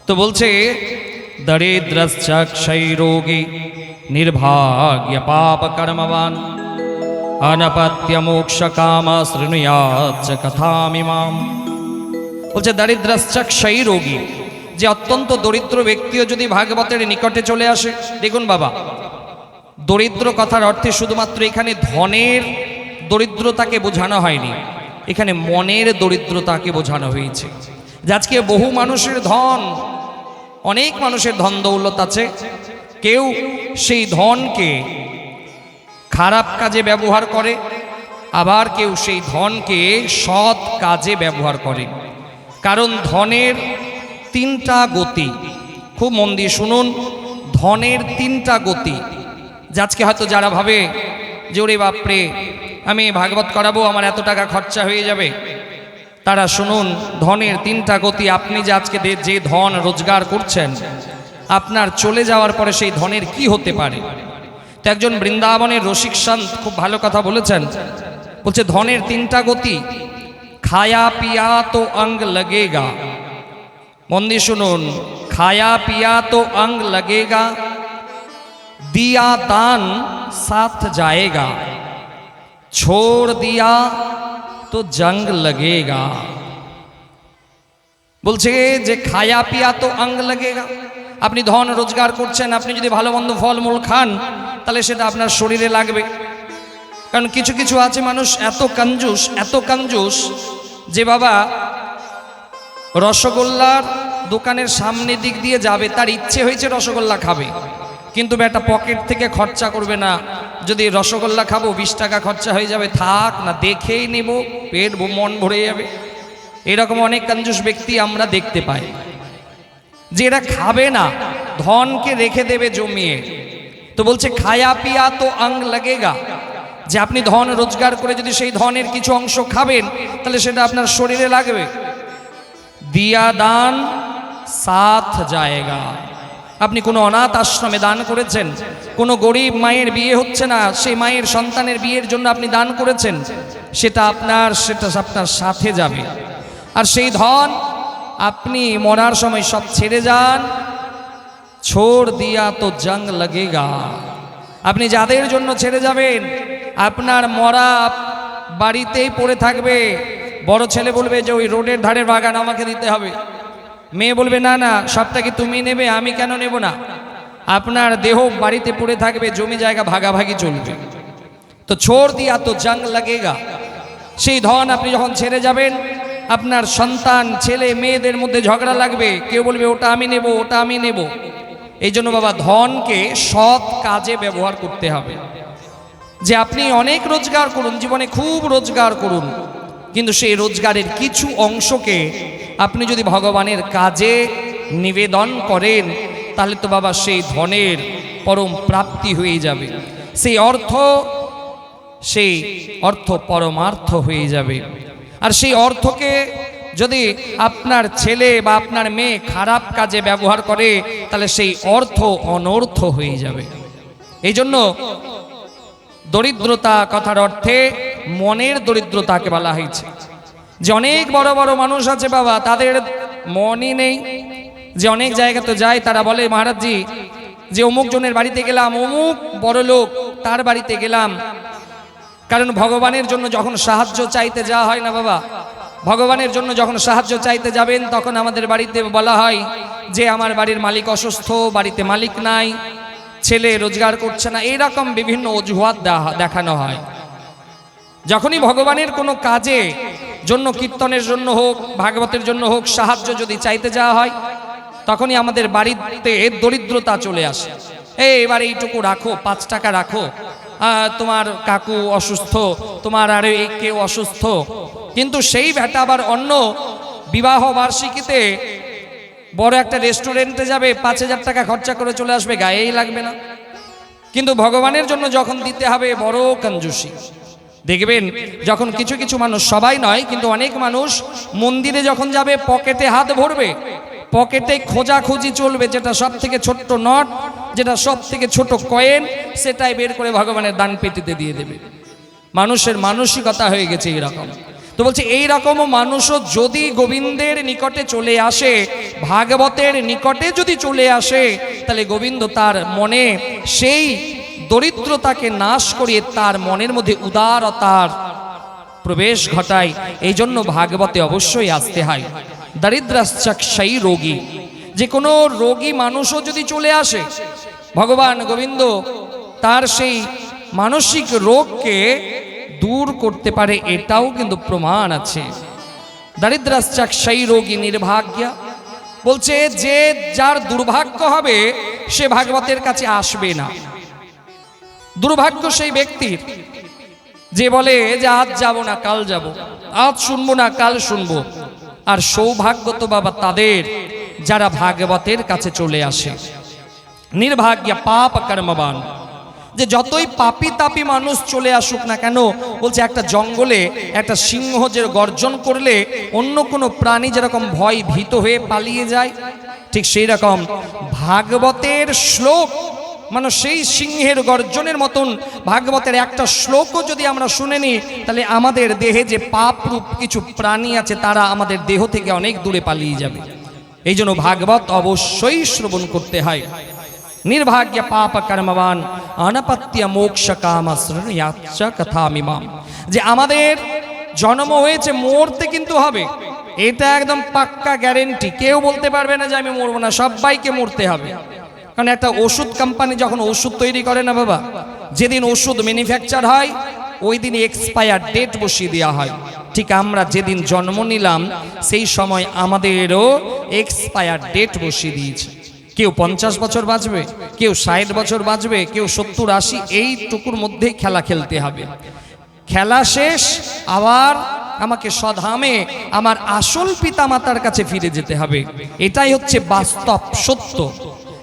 তো বলছে দরিদ্রশ্চ ক্ষয়রোগী নির্ভাগ্য পাপ কর্মবান অনপত্য মোক্ষ কাম শৃণুয়াৎ কথামিমাম। বলছে দরিদ্রশ্চ ক্ষয়রোগী, যে অত্যন্ত দরিদ্র ব্যক্তিও যদি ভাগবতের নিকটে চলে আসে। দেখুন বাবা, দরিদ্র কথার অর্থে শুধুমাত্র এখানে ধনের দরিদ্রতাকে বোঝানো হয়নি, এখানে মনের দরিদ্রতাকে বোঝানো হয়েছে। যে আজকে বহু মানুষের ধন, অনেক মানুষের ধন দৌলত আছে, কেউ সেই ধনকে খারাপ কাজে ব্যবহার করে, আবার কেউ সেই ধনকে সৎ কাজে ব্যবহার করে। কারণ ধনের তিনটা গতি, খুব মন দিয়ে শুনুন, ধনের তিনটা গতি। যে আজকে হয়তো যারা ভাবে যে ওরে বাপরে আমি ভাগবত করাবো, আমার এত টাকা খরচা হয়ে যাবে, তারা শুনুন, ধনের তিনটা গতি। আপনি যে আজকে যে ধন রোজগার করছেন, আপনার চলে যাওয়ার পরে সেই ধনের কি হতে পারে। তো একজন বৃন্দাবনের রসিক সন্ত খুব ভালো কথা বলেছেন, বলছে ধনের তিনটা গতি, খায়া পিয়া তো অঙ্গ लगेगा। মন দিয়ে শুনুন, খায়া পিয়া তো অঙ্গ लगेगा, दिया दान साथ जाएगा, छोड़ दिया तो जंग लगेगा। বলছে যে খায়া পিয়া তো অঙ্গ लगेगा, আপনি ধন রোজগার করছেন, আপনি যদি ভালো মন্দ ফলমূল খান তাহলে সেটা আপনার শরীরে লাগবে। কারণ কিছু কিছু আছে মানুষ এত কঞ্জুস, এত কঞ্জুস যে বাবা রসগোল্লার দোকানের সামনে দিক দিয়ে যাবে, তার ইচ্ছে হয়েছে রসগোল্লা খাবে, কিন্তু বেটা পকেট থেকে খরচা করবে না। যদি রসগোল্লা খাবো 20 টাকা খরচা হয়ে যাবে, থাক না, দেখেই নেব, পেট মন ভরে যাবে। এরকম অনেক কঞ্জুস ব্যক্তি আমরা দেখতে পাই, যে এরা খাবে না, ধনকে রেখে দেবে জমিয়ে। তো বলছে খায়া পিয়া তো অঙ্গ लगेगा, যে আপনি ধন রোজগার করে যদি সেই ধনের কিছু অংশ খাবেন তাহলে সেটা আপনার শরীরে লাগবে। দিয়া দান সাথ जाएगा, আপনি কোনো অনাথ আশ্রমে দান করেছেন, কোনো গরিব মায়ের বিয়ে হচ্ছে না, সেই মায়ের সন্তানের বিয়ের জন্য আপনি দান করেছেন, সেটা আপনার সাথে যাবে। আর সেই ধন আপনি মরার সময় সব ছেড়ে যান, ছোড় দিয়া তো জং लगेगा। আপনি যাদের জন্য ছেড়ে যাবেন, আপনার মরা বাড়িতেই পড়ে থাকবে। বড় ছেলে বলবে যে ওই রোডের ধারের বাগান আমাকে দিতে হবে, মেয়ে বলবে না না সবটা কি তুমি নেবে, আমি কেন নেব না। আপনার দেহ বাড়িতে পড়ে থাকবে, জমি জায়গা ভাগাভাগি চলবে। তো ছোড় দিয়া তো জং लगेगा, সেই ধন আপনি যখন ছেড়ে যাবেন, আপনার সন্তান ছেলে মেয়েদের মধ্যে ঝগড়া লাগবে, কেউ বলবে ওটা আমি নেব, ওটা আমি নেব। এই জন্য বাবা ধনকে সৎ কাজে ব্যবহার করতে হবে। যে আপনি অনেক রোজগার করুন, জীবনে খুব রোজগার করুন, কিন্তু সেই রোজগারের কিছু অংশকে আপনি যদি ভগবানের কাজে নিবেদন করেন, তাহলে তো বাবা সেই ধনের পরম প্রাপ্তি হয়ে যাবে, সেই অর্থ পরমার্থ হয়ে যাবে। আর সেই অর্থকে যদি আপনার ছেলে বা আপনার মেয়ে খারাপ কাজে ব্যবহার করে, তাহলে সেই অর্থ অনর্থ হয়ে যাবে। এই জন্য দরিদ্রতা কথার অর্থে মনের দরিদ্রতাকে বলা হয়েছে। যে অনেক বড় বড় মানুষ আছে বাবা, তাদের মনই নেই। যে অনেক জায়গাতে যায়, তারা বলে মহারাজজি যে অমুক জনের বাড়িতে গেলাম, অমুক বড় লোক তার বাড়িতে গেলাম। কারণ ভগবানের জন্য যখন সাহায্য চাইতে যাওয়া হয় না বাবা, ভগবানের জন্য যখন সাহায্য চাইতে যাবেন, তখন আমাদের বাড়িতে বলা হয় যে আমার বাড়ির মালিক অসুস্থ, বাড়িতে মালিক নাই, ছেলে রোজগার করছে না, এইরকম বিভিন্ন অজুহাত দেখানো হয়। যখনই ভগবানের কোনো কাজে জন্য, কীর্তনের জন্য হোক, ভাগবতের জন্য হোক, সাহায্য যদি চাইতে যাওয়া হয়, তখনই আমাদের বাড়িতে দরিদ্রতা চলে আসে। এবার এইটুকু রাখো, 5 টাকা রাখো, তোমার কাকু অসুস্থ, তোমার আরো কেউ অসুস্থ। কিন্তু সেই ভেটা আবার অন্য বিবাহ বার্ষিকীতে বড় একটা রেস্টুরেন্টে যাবে, 5000 টাকা খরচা করে চলে আসবে, গায়েই লাগবে না। কিন্তু ভগবানের জন্য যখন দিতে হবে, বড় কঞ্জুসি। দেখবেন যখন কিছু কিছু মানুষ, সবাই নয় কিন্তু অনেক মানুষ মন্দিরে যখন যাবে, পকেটে হাত ভরবে, পকেটে খোঁজাখুঁজি চলবে, যেটা সব থেকে ছোট্ট নোট, যেটা সব থেকে ছোট কয়েন, সেটাই বের করে ভগবানের দান পেটিতে দিয়ে দেবে। মানুষের মানসিকতা হয়ে গেছে এরকম। তো বলছে এই রকম মানুষও যদি গোবিন্দের নিকটে চলে আসে, ভাগবতের নিকটে যদি চলে আসে, তাহলে গোবিন্দ তার মনে সেই দরিদ্রতাকে নাশ করিয়ে তার মনের মধ্যে উদারতার প্রবেশ ঘটায়। এই জন্য ভাগবতে অবশ্যই আসতে হয়। দারিদ্রাশ্চক্ষাই রোগী, যে কোনো রোগী মানুষও যদি চলে আসে, ভগবান গোবিন্দ তার সেই মানসিক রোগকে দূর করতে পারে, এটাও কিন্তু প্রমাণ আছে। দারিদ্রাশ্চক্ষাই রোগী নির্ভাগ্যা, বলছে যে যার দুর্ভাগ্য হবে সে ভাগবতের কাছে আসবে না। দুর্ভাগ্য সেই ব্যক্তির যে বলে যে আজ যাব না কাল যাব, আজ শুনবো না কাল শুনবো। আর সৌভাগ্য তো বাবা তাদের যারা ভাগবতের কাছে চলে আসে। নির্ভাগ্যা পাপ কর্মবান, যে যতই পাপি তাপি মানুষ চলে আসুক না কেন, বলছে একটা জঙ্গলে একটা সিংহ যে গর্জন করলে অন্য কোনো প্রাণী যেরকম ভয় ভীত হয়ে পালিয়ে যায়, ঠিক সেই রকম ভাগবতের শ্লোক মানে সেই সিংহের গর্জনের মতন ভাগবতের একটা শ্লোকও যদি আমরা শুনে নিই, তাহলে আমাদের দেহে যে পাপরূপ কিছু প্রাণী আছে তারা আমাদের দেহ থেকে অনেক দূরে পালিয়ে যাবে। এই জন্য ভাগবত অবশ্যই শ্রবণ করতে হয়। নির্ভাগ্য পাপ কর্মবান অনপত্য মোক্ষ কামশ্রয়াচ্চ কথামিমাম, যে আমাদের জন্ম হয়েছে মরতে কিন্তু হবে, এটা একদম পাক্কা গ্যারেন্টি। কেউ বলতে পারবে না যে আমি মরবো না, সবাইকে মরতে হবে। কারণ একটা ওষুধ কোম্পানি যখন ওষুধ তৈরি করে না বাবা, যেদিন ওষুধ ম্যানুফ্যাকচার হয় ওই দিন এক্সপায়ার ডেট বসিয়ে দেওয়া হয়। ঠিক আমরা যেদিন জন্ম নিলাম সেই সময় আমাদেরও এক্সপায়ার ডেট বসিয়ে দিয়েছে। কেউ 50 বছর বাঁচবে, কেউ 60 বছর বাঁচবে, কেউ 70-80, এইটুকুর মধ্যেই খেলা খেলতে হবে। খেলা শেষ, আবার আমাকে স্বধামে আমার আসল পিতামাতার কাছে ফিরে যেতে হবে। এটাই হচ্ছে বাস্তব সত্য।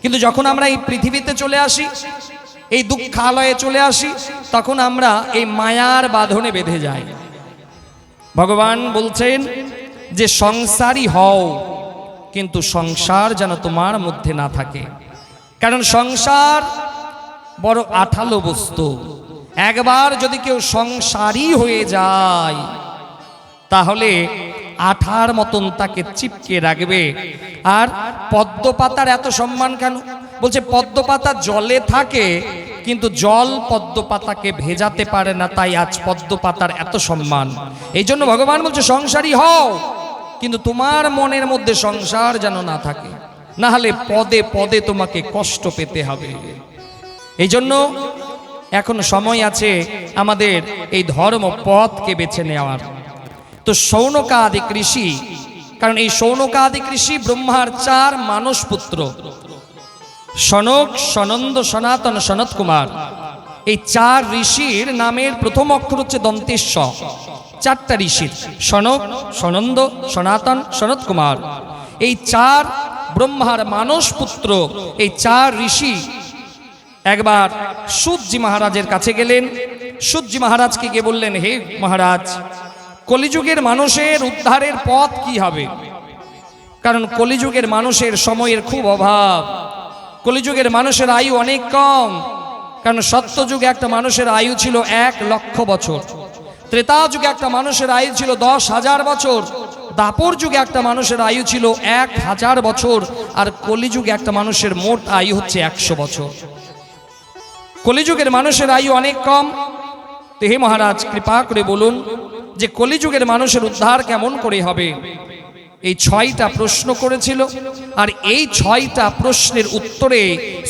কিন্তু যখন আমরা এই পৃথিবীতে চলে আসি, এই দুঃখালয়ে চলে আসি, তখন আমরা এই মায়ার বাঁধনে বেঁধে যাই। ভগবান বলছেন যে সংসারী হও, কিন্তু সংসার যেন তোমার মধ্যে না থাকে। কারণ সংসার বড় আঠালো বস্তু। একবার যদি কেউ সংসারী হয়ে যায় তাহলে আঠার মতন তাকে চিপকে রাখবে। আর পদ্মপাতার এত সম্মান কেন? বলছে পদ্মপাতা জলে থাকে কিন্তু জল পদ্মপাতাকে ভেজাতে পারে না, তাই আজ পদ্মপাতার এত সম্মান। এই জন্য ভগবান বলছে সংসারী হও, কিন্তু তোমার মনের মধ্যে সংসার যেন না থাকে, না হলে পদে পদে তোমাকে কষ্ট পেতে হবে। এই জন্য এখন সময় আছে আমাদের এই ধর্ম পথকে বেছে নেওয়ার। তো শৌনকাদি ঋষি, কারণ এই শৌনকাদি ঋষি ব্রহ্মার 4 মানস পুত্র, সনক, সনন্দ, সনাতন, সনত কুমার। এই 4 ঋষির নামের প্রথম অক্ষর হচ্ছে দন্তেশ্ব। 4টা ঋষির, সনক, সনন্দ, সনাতন, সনত কুমার, এই 4 ব্রহ্মার মানস পুত্র। এই 4 ঋষি একবার সূতজি মহারাজের কাছে গেলেন। সূতজি মহারাজকে গিয়ে বললেন, হে মহারাজ, কলিযুগের মানুষের উদ্ধারের পথ কি হবে? কারণ কলিযুগের মানুষের সময়ের খুব অভাব, কলিযুগের মানুষের আয়ু অনেক কম। কারণ সত্যযুগে একটা মানুষের আয়ু ছিল 1 লক্ষ বছর, ত্রেতা যুগে একটা মানুষের আয়ু ছিল 10,000 বছর, দাপর যুগে একটা মানুষের আয়ু ছিল 1000 বছর, আর কলিযুগে একটা মানুষের মোট আয়ু হচ্ছে 100 বছর। কলিযুগের মানুষের আয়ু অনেক কম। তো হে মহারাজ, কৃপা করে বলুন যে কলিযুগের মানুষের উদ্ধার কেমন করে হবে? এই 6টা প্রশ্ন করেছিল, আর এই 6টা প্রশ্নের উত্তরে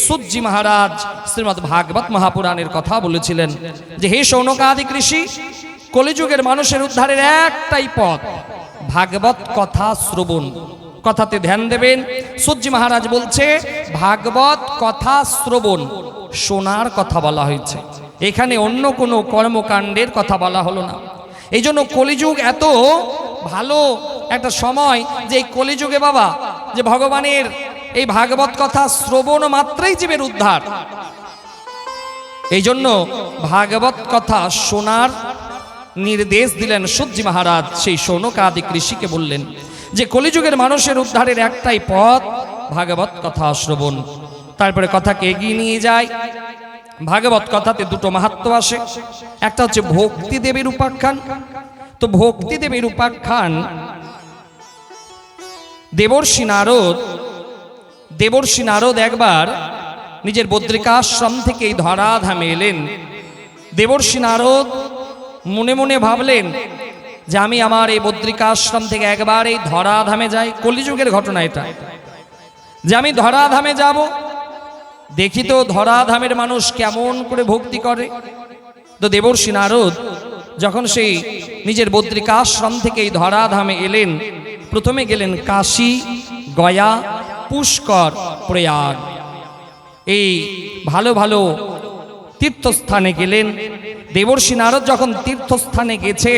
সূতজি মহারাজ শ্রীমদ্ ভাগবত মহাপুরাণের কথা বলেছিলেন যে হে শৌনকাদি ঋষি, কলিযুগের মানুষের উদ্ধারের একটাই পথ, ভাগবত কথা শ্রবণ। কথাতে ধ্যান দেবেন। সূতজি মহারাজ বলছে ভাগবত কথা শ্রবণ, শোনার কথা বলা হয়েছে, এখানে অন্য কোনো কর্মকাণ্ডের কথা বলা হলো না। এই জন্য কলিযুগ এত ভালো একটা সময় যে এই কলিযুগে বাবা যে ভগবানের এই ভাগবত কথা শ্রবণ মাত্রই জীবের উদ্ধার। এই জন্য ভাগবত কথা শোনার নির্দেশ দিলেন সূতজি মহারাজ। সেই শৌনকাদি ঋষিকে বললেন যে কলিযুগের মানুষের উদ্ধারের একটাই পথ, ভাগবত কথা শ্রবণ। তারপরে কথাকে এগিয়ে নিয়ে যায়। ভাগবত কথাতে 2টো মাহাত্ম্য আসে। একটা হচ্ছে ভক্তি দেবীর উপাখ্যান। তো ভক্তিদেবের উপাখ্যান, দেবর্ষি নারদ একবার নিজের বদ্রিকাশ্রম থেকে এই ধরাধামে এলেন। দেবর্ষি নারদ মনে মনে ভাবলেন যে আমি আমার এই বদ্রিকাশ্রম থেকে একবার এই ধরাধামে যাই। কলিযুগের ঘটনা এটা, যে আমি ধরাধামে যাব, দেখি তো ধরাধামের মানুষ কেমন করে ভক্তি করে। তো দেবর্ষি নারদ যখন সেই নিজের বদ্রিকাশ্রম থেকে এই ধরাধামে এলেন, প্রথমে গেলেন কাশী, গয়া, পুষ্কর, প্রয়াগ, এই ভালো ভালো তীর্থস্থানে গেলেন। দেবর্ষি নারদ যখন তীর্থস্থানে গেছে,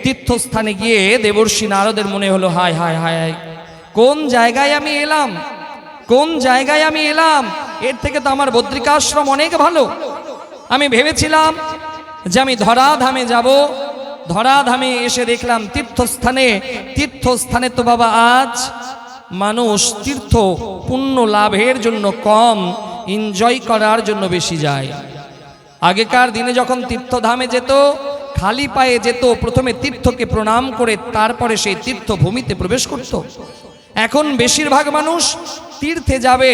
তীর্থস্থানে গিয়ে দেবর্ষি নারদের মনে হলো হায় হায় হায়, কোন জায়গায় আমি এলাম, কোন জায়গায় আমি এলাম, এর থেকে তো আমার বদ্রিকাশ্রম অনেক ভালো। আমি ভেবেছিলাম যে আমি ধরাধামে যাব, ধরাধামে এসে দেখলাম তীর্থস্থানে, তীর্থস্থানে তো বাবা আজ মানুষ তীর্থ পুণ্য লাভের জন্য কম, এনজয় করার জন্য বেশি যায়। আগেকার দিনে যখন তীর্থধামে যেত, খালি পায়ে যেত, প্রথমে তীর্থকে প্রণাম করে তারপরে সেই তীর্থভূমিতে প্রবেশ করত। এখন বেশিরভাগ মানুষ তীর্থে যাবে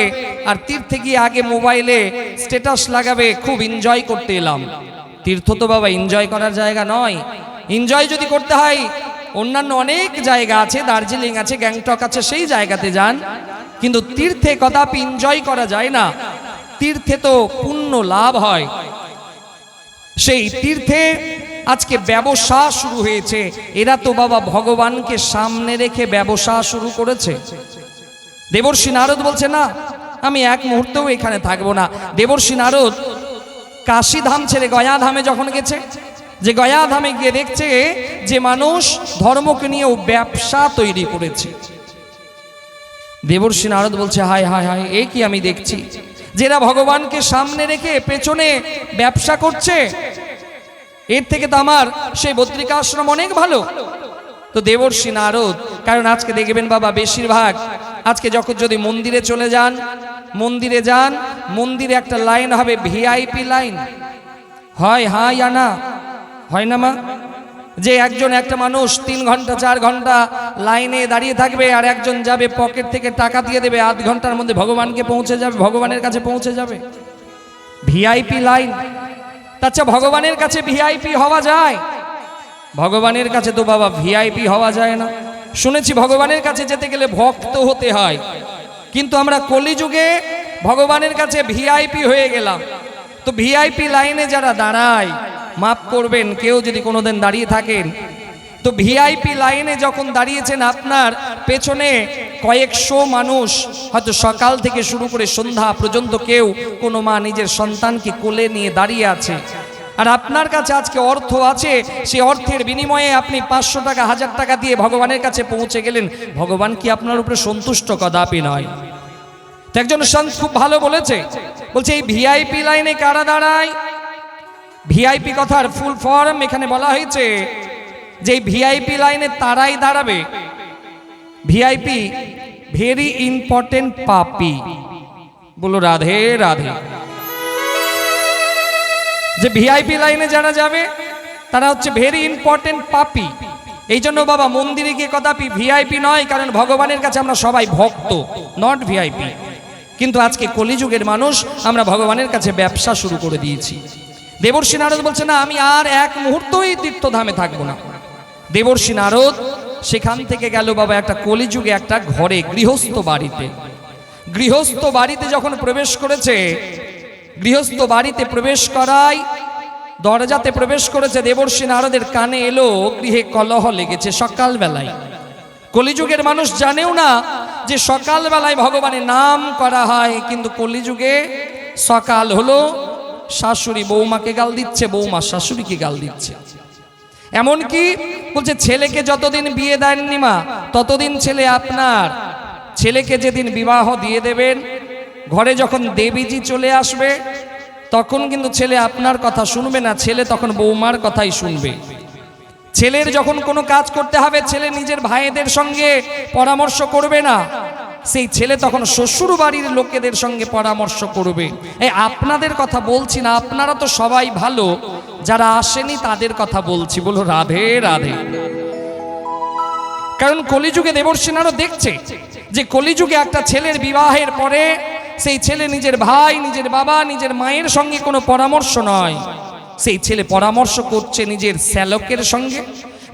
আর তীর্থে গিয়ে আগে মোবাইলে স্ট্যাটাস লাগাবে, খুব এনজয় করতে এলাম। তীর্থ তো বাবা এনজয় করার জায়গা নয়। এনজয় যদি করতে হয় অন্যান্য অনেক জায়গা আছে, দার্জিলিং আছে, গ্যাংটক আছে, সেই জায়গাতে যান, কিন্তু তীর্থে কদাপি এনজয় করা যায় না। তীর্থে তো পুণ্য লাভ হয়। সেই তীর্থে আজকে ব্যবসা শুরু হয়েছে। এরা তো বাবা ভগবানকে সামনে রেখে ব্যবসা শুরু করেছে। দেবর্ষি নারদ বলছে না, আমি এক মুহূর্তেও এখানে থাকবো না। দেবর্ষি নারদ কাশী ধাম ছেড়ে গয়া ধামে যখন গেছে, যে গয়া ধামে গিয়ে দেখছে যে মানুষ ধর্মকে নিয়েও ব্যবসা তৈরি করেছে। দেবর্ষি নারদ বলছে হায় হায় হায়, এ কি আমি দেখছি, যেরা ভগবানকে সামনে রেখে পেছনে ব্যবসা করছে, এর থেকে তো আমার সেই বদ্রিকাশ্রম অনেক ভালো। তো দেবর্ষি নারদ, কারণ আজকে দেখবেন বাবা বেশিরভাগ আজকে যখন যদি মন্দিরে চলে যান, মন্দিরে যান, মন্দিরে একটা লাইন হবে ভিআইপি লাইন, হয় হ্যাঁ ইয়া না, হয় না মা, যে একজন একটা মানুষ 3 ঘন্টা 4 ঘন্টা লাইনে দাঁড়িয়ে থাকবে, আর একজন যাবে পকেট থেকে টাকা দিয়ে দেবে, আধ ঘন্টার মধ্যে ভগবানকে পৌঁছে যাবে, ভগবানের কাছে পৌঁছে যাবে। VIP line. আচ্ছা ভগবানের কাছে ভিআইপি হওয়া যায়? ভগবানের কাছে তো বাবা ভিআইপি হওয়া যায় না। শুনেছি ভগবানের কাছে যেতে গেলে ভক্ত হতে হয়, কিন্তু আমরা কলিযুগে ভগবানের কাছে ভিআইপি হয়ে গেলাম। তো ভিআইপি লাইনে যারা দাঁড়ায়, মাফ করবেন কেউ যদি কোনোদিন দাঁড়িয়ে থাকেন, তো ভিআইপি লাইনে যখন দাঁড়িয়েছেন, আপনার পেছনে কয়েকশো মানুষ, হয়তো সকাল থেকে শুরু করে সন্ধ্যা পর্যন্ত কেউ কোনো মা নিজের সন্তানকে কোলে নিয়ে দাঁড়িয়ে আছে, আর আপনার কাছে আজকে অর্থ আছে, সেই অর্থের বিনিময়ে আপনি 500 টাকা 1000 টাকা দিয়ে ভগবানের কাছে পৌঁছে গেলেন, ভগবান কি আপনার উপরে সন্তুষ্ট? কদাপি নয়। তো একজন সন্ত খুব ভালো বলেছে, বলছে এই ভিআইপি লাইনে কারা দাঁড়ায়? ভিআইপি কথার ফুল ফর্ম এখানে বলা হয়েছে যে ভিআইপি লাইনে তারাই দাঁড়াবে, ভিআইপি ভেরি ইম্পর্টেন্ট পাপি। বলো রাধে রাধে। যে ভিআইপি লাইনে যারা যাবে তারা হচ্ছে ভেরি ইম্পর্টেন্ট পাপি। এই জন্য বাবা মন্দিরে গিয়ে কদাপি ভিআইপি নয়, কারণ ভগবানের কাছে আমরা সবাই ভক্ত, নট ভিআইপি। কিন্তু আজকে কলিযুগের মানুষ আমরা ভগবানের কাছে ব্যবসা শুরু করে দিয়েছি। দেবর্ষি নারদ বলছে না, আমি আর এক মুহূর্তই তীর্থধামে থাকবো না। দেবর্ষি নারদ সেখান থেকে গেল বাবা একটা কলিযুগে একটা ঘরে, গৃহস্থ বাড়িতে। গৃহস্থ বাড়িতে যখন প্রবেশ করেছে, গৃহস্থ বাড়িতে প্রবেশ করায় দরজাতে প্রবেশ করেছে, দেবর্ষি নারদের কানে এলো গৃহে কলহ লেগেছে সকালবেলায়। কলিযুগের মানুষ জানেও না যে সকালবেলায় ভগবানের নাম করা হয়, কিন্তু কলিযুগে সকাল হলো শাশুড়ি বৌমাকে গাল দিচ্ছে, বৌমা শাশুড়িকে গাল দিচ্ছে। এমনকি বলছে ছেলেকে যতদিন বিয়ে দেননি মা, ততদিন ছেলে আপনার। ছেলেকে যেদিন বিবাহ দিয়ে দেবেন, ঘরে যখন দেবীজি চলে আসবে, তখন কিন্তু ছেলে আপনার কথা শুনবে না, ছেলে তখন বৌমার কথাই শুনবে। ছেলের যখন কোনো কাজ করতে হবে, ছেলে নিজের ভাইদের সঙ্গে পরামর্শ করবে না, সেই ছেলে তখন শ্বশুর বাড়ির লোকেদের সঙ্গে পরামর্শ করবে। এই আপনাদের কথা বলছি না, আপনারা তো সবাই ভালো, যারা আসেনি তাদের কথা বলছি, বলো রাধে রাধে। কারণ কলিযুগে দেবর্ষি নারদ দেখছে যে কলিযুগে একটা ছেলের বিবাহের পরে সেই ছেলে নিজের ভাই, নিজের বাবা, নিজের মায়ের সঙ্গে কোনো পরামর্শ নয়, সেই ছেলে পরামর্শ করছে নিজের শ্যালকের সঙ্গে,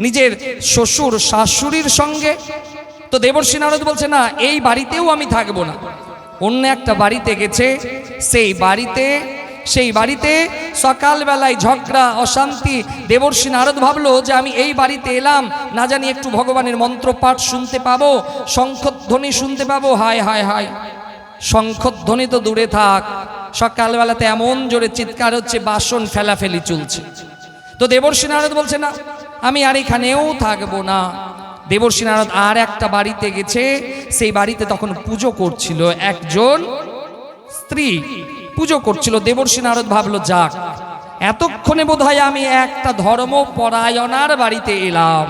নিজের শ্বশুর শাশুড়ির সঙ্গে। তো দেবর্ষি নারদ বলছে না, এই বাড়িতেও আমি থাকবো না। অন্য একটা বাড়িতে গেছে, সেই বাড়িতে সকালবেলায় ঝগড়া অশান্তি। দেবর্ষি নারদ ভাবলো যে আমি এই বাড়িতে এলাম, না জানি একটু ভগবানের মন্ত্রপাঠ শুনতে পাবো, শঙ্খধ্বনি শুনতে পাবো। হায় হায় হায়, শঙ্খধ্বনি তো দূরে থাক, সকালবেলাতে এমন জোরে চিৎকার হচ্ছে, বাসন ফেলাফেলি চলছে। তো দেবর্ষি নারদ বলছে না, আমি আর এখানেও থাকবো না। দেবর্ষি নারদ আর একটা বাড়িতে গেছে, সেই বাড়িতে তখন পুজো করছিল একজন স্ত্রী, পুজো করছিল। দেবর্ষি নারদ ভাবলো, যাক এতক্ষণে বোধহয় আমি একটা ধর্মপরায়ণার বাড়িতে এলাম।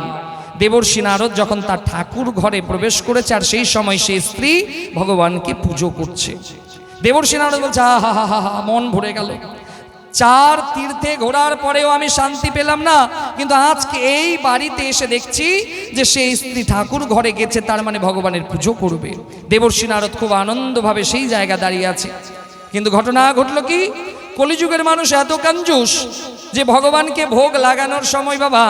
দেবর্ষি নারদ যখন তার ঠাকুর ঘরে প্রবেশ করেছে, আর সেই সময় সেই স্ত্রী ভগবানকে পুজো করছে। দেবর্ষি নারদ বলছে, হা হা হা হা, মন ভরে গেল। 4 তীর্থে ঘোরার পরেও আমি শান্তি পেলাম না, কিন্তু আজকে এই বাড়িতে এসে দেখছি যে সেই স্ত্রী ঠাকুর ঘরে গেছে, তার মানে ভগবানের পুজো করবে। দেবর্ষি নারদ খুব আনন্দভাবে সেই জায়গা দাঁড়িয়ে আছে। কিন্তু ঘটনা ঘটল কি, কলিযুগের মানুষ এত কঞ্জুস যে ভগবানকে ভোগ লাগানোর সময় বাবা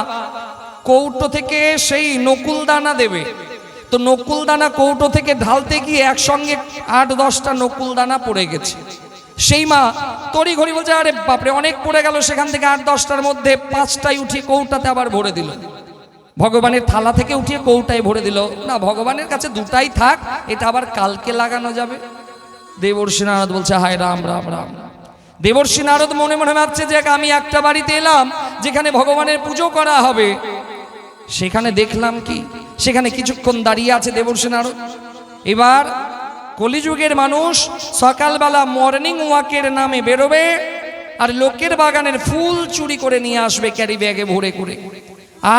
কৌটো থেকে সেই নকুল দানা দেবে। তো নকুল দানা কৌটো থেকে ঢালতে গিয়ে একসঙ্গে 8-10টা নকুল দানা পড়ে গেছে। সেই মা তড়ি ঘড়ি বলছে, আরে বাপরে অনেক পড়ে গেল, সেখান থেকে 8-10টার মধ্যে 5টাই উঠিয়ে কৌটাতে আবার ভরে দিল। ভগবানের থালা থেকে উঠিয়ে কৌটায় ভরে দিল। না, ভগবানের কাছে 2টাই থাক, এটা আবার কালকে লাগানো যাবে। দেবর্ষি নারদ বলছে, হায় রাম রাম রাম। দেবর্ষি নারদ মনে মনে ভাবছে যে আমি একটা বাড়িতে এলাম যেখানে ভগবানের পুজো করা হবে, সেখানে দেখলাম কি, সেখানে কিছুক্ষণ দাঁড়িয়ে আছে দেবর্ষি নারদ। এবার কলিযুগের মানুষ সকালবেলা মর্নিং ওয়াকের নামে বেরোবে, আর লোকের বাগানের ফুল চুরি করে নিয়ে আসবে ক্যারি ব্যাগে ভরে করে,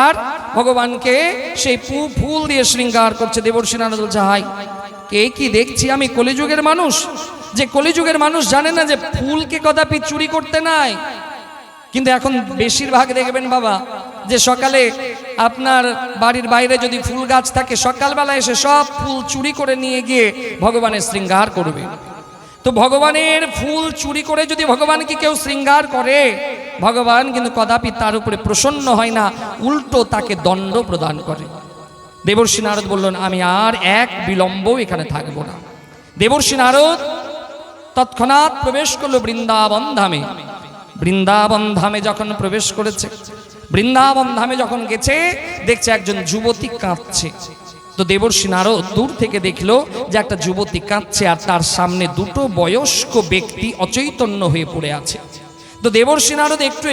আর ভগবানকে সেই ফুল দিয়ে শৃঙ্গার করছে। দেবর্ষি নারদ বলছে, হাই কে কি দেখছি আমি, কলিযুগের মানুষ। যে কলিযুগের মানুষ জানে না যে ফুলকে কদাপি চুরি করতে নাই। কিন্তু এখন বেশিরভাগ দেখবেন বাবা যে সকালে আপনার বাড়ির বাইরে যদি ফুল গাছ থাকে, সকালবেলা এসে সব ফুল চুরি করে নিয়ে গিয়ে ভগবানের শৃঙ্গার করবে। তো ভগবানের ফুল চুরি করে যদি ভগবানকে কেউ শৃঙ্গার করে, ভগবান কিন্তু কদাপি তার উপরে প্রসন্ন হয় না, উল্টো তাকে দণ্ড প্রদান করে। দেবর্ষি নারদ বললেন, আমি আর এক বিলম্ব এখানে থাকবো না। দেবর্ষি নারদ তৎক্ষণাৎ প্রবেশ করলো বৃন্দাবন ধামে। বৃন্দাবন ধামে যখন প্রবেশ করেছে, বৃন্দাবন ধামে যখন গেছে, দেখছে একজন যুবতী কাঁদছে। তো দেবর্ষি নারদ দূর থেকে দেখলো যে একটা যুবতী কাঁদছে, আর তার সামনে 2টো বয়স্ক ব্যক্তি অচৈতন্য হয়ে পড়ে আছে। তো দেবর্ষি নারদ একটু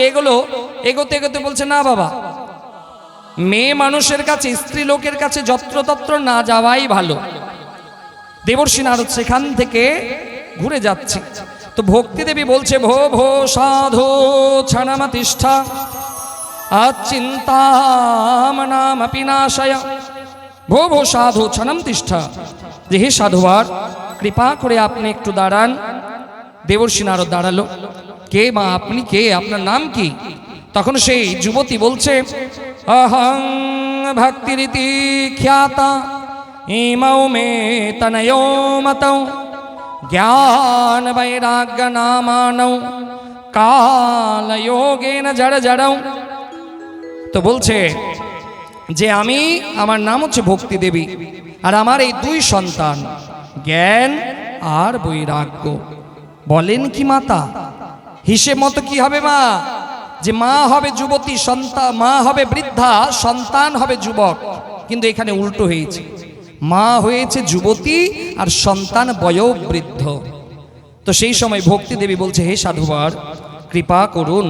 এগোতে এগোতে বলছে, না বাবা, মেয়ে মানুষের কাছে, স্ত্রী লোকের কাছে যত্রতত্র না যাওয়াই ভালো। দেবর্ষি নারদ সেখান থেকে ঘুরে যাচ্ছে। তো ভক্তি দেবী বলছে, ভো ভো সাধু ছনমতিষ্ঠা আচিন্তাম নামপি নাশয়। ভো ভো সাধু ছনম তিষ্ঠা, যে হে সাধুবার, কৃপা করে আপনি একটু দাঁড়ান। দেবর্ষি নারদ দাঁড়ালো। কে মা, আপনি কে, আপনার নাম কি? তখন সেই যুবতী বলছে, অহং ভক্তিরীতি খ্যাতা ইমৌ মে তনয়ো মতৌ জ্ঞান বৈরাগ্য নামানৌ কালযোগেন জড় জড়ৌ। তো বলছে যে আমার নাম হচ্ছে ভক্তি দেবী, আর আমার এই 2 সন্তান, জ্ঞান আর বৈরাগ্য। বলেন কি মাতা, হিসেব মতো কি হবে মা, যে মা হবে যুবতী, মা হবে বৃদ্ধা, সন্তান হবে যুবক। কিন্তু এখানে উল্টো হয়েছে, মা হয়েছে যুবতী আর সন্তান বয়োবৃদ্ধ। তো সেই সময় ভক্তি দেবী বলছে, হে সাধুবার, কৃপা করুন,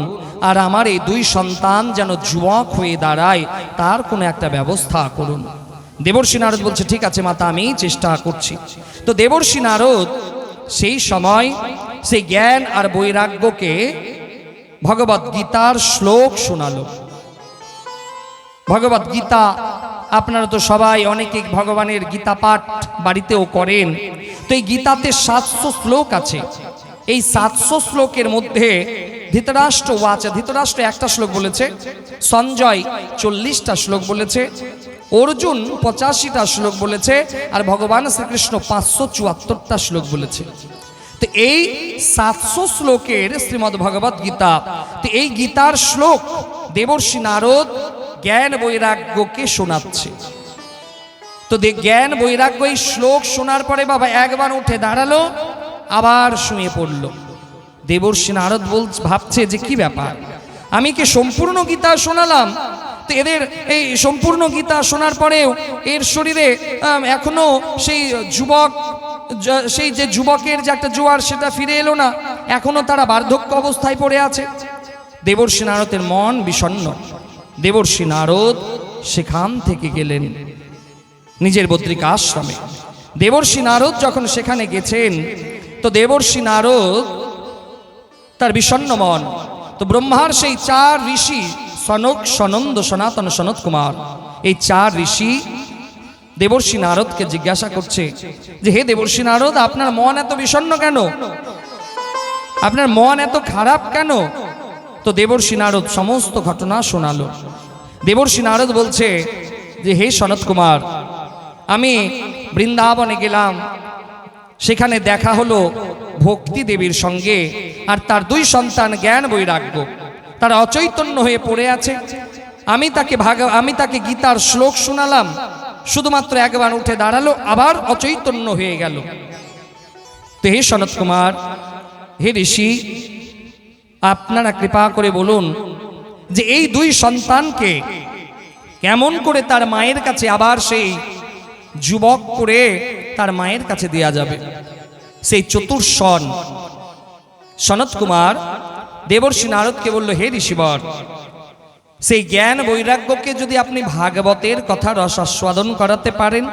আর আমার এই 2 সন্তান যেন যুবক হয়ে দাঁড়ায়, তার কোনো একটা ব্যবস্থা করুন। দেবর্ষি নারদ বলছে, ঠিক আছে মাতা, আমি চেষ্টা করছি। তো দেবর্ষি নারদ সেই সময় সেই জ্ঞান আর বৈরাগ্যকে ভগবদ গীতার শ্লোক শোনালো। ভগবদ গীতা আপনারা তো সবাই অনেকে ভগবানের গীতা পাঠ বাড়িতেও করেন। তো এই গীতাতে 700 শ্লোক আছে। এই 700 শ্লোকের মধ্যে ধৃতরাষ্ট্র ওয়াচ, ধৃতরাষ্ট্র একটা শ্লোক বলেছে, সঞ্জয় 40টা শ্লোক বলেছে, অর্জুন 85টা শ্লোক বলেছে, আর ভগবান শ্রীকৃষ্ণ 574টা শ্লোক বলেছে। তো এই 700 শ্লোকের শ্রীমদ্ ভগবত গীতা, তো এই গীতার শ্লোক দেবর্ষি নারদ জ্ঞান বৈরাগ্যকে শোনাচ্ছে। তো জ্ঞান বৈরাগ্য এই শ্লোক শোনার পরে বাবা একবার উঠে দাঁড়ালো, আবার শুয়ে পড়ল। দেবর্ষি নারদ ভাবছে যে কি ব্যাপার, আমি কি সম্পূর্ণ গীতা শোনালাম, তো এদের এই সম্পূর্ণ গীতা শোনার পরেও এর শরীরে এখনো সেই যুবক, সেই যে যুবকের যে একটা জোয়ার সেটা ফিরে এলো না, এখনো তারা বার্ধক্য অবস্থায় পড়ে আছে। দেবর্ষি নারদের মন বিষণ্ণ। দেবর্ষি নারদ সেখান থেকে গেলেন নিজের বদ্রিকা আশ্রমে। দেবর্ষি নারদ যখন সেখানে গেছেন, তো দেবর্ষি নারদ তার বিষণ্ণ মন, তো ব্রহ্মার সেই 4 ঋষি সনক, সনন্দ, সনাতন, সনত কুমার, এই 4 ঋষি দেবর্ষি নারদকে জিজ্ঞাসা করছে যে হে দেবর্ষি নারদ, আপনার মন এত বিষণ্ণ কেন, আপনার মন এত খারাপ কেন? তো দেবর্ষি নারদ সমস্ত ঘটনা শোনালো। দেবর্ষি নারদ বলছে যে হে সনত কুমার, আমি বৃন্দাবনে গেলাম, সেখানে দেখা হলো ভক্তি দেবীর সঙ্গে, আর তার 2 সন্তান জ্ঞান বৈরাগ্য, তারা অচৈতন্য হয়ে পড়ে আছে। আমি তাকে গীতার শ্লোক শোনালাম, শুধুমাত্র একবার উঠে দাঁড়ালো, আবার অচৈতন্য হয়ে গেল। তো হে সনত কুমার, হে ঋষি, আপনারা কৃপা করে বলুন যে এই 2 সন্তানকে কেমন করে তার মায়ের কাছে আবার সেই যুবক করে তার মায়ের কাছে দেয়া যাবে। সেই চতুর্শন সনত কুমার দেবর্ষি নারদকে বলল, হে ঋষিবর, সেই জ্ঞান বৈরাগ্যকে যদি আপনি ভাগবতের কথা রসাস্বাদন করাতে পারেন,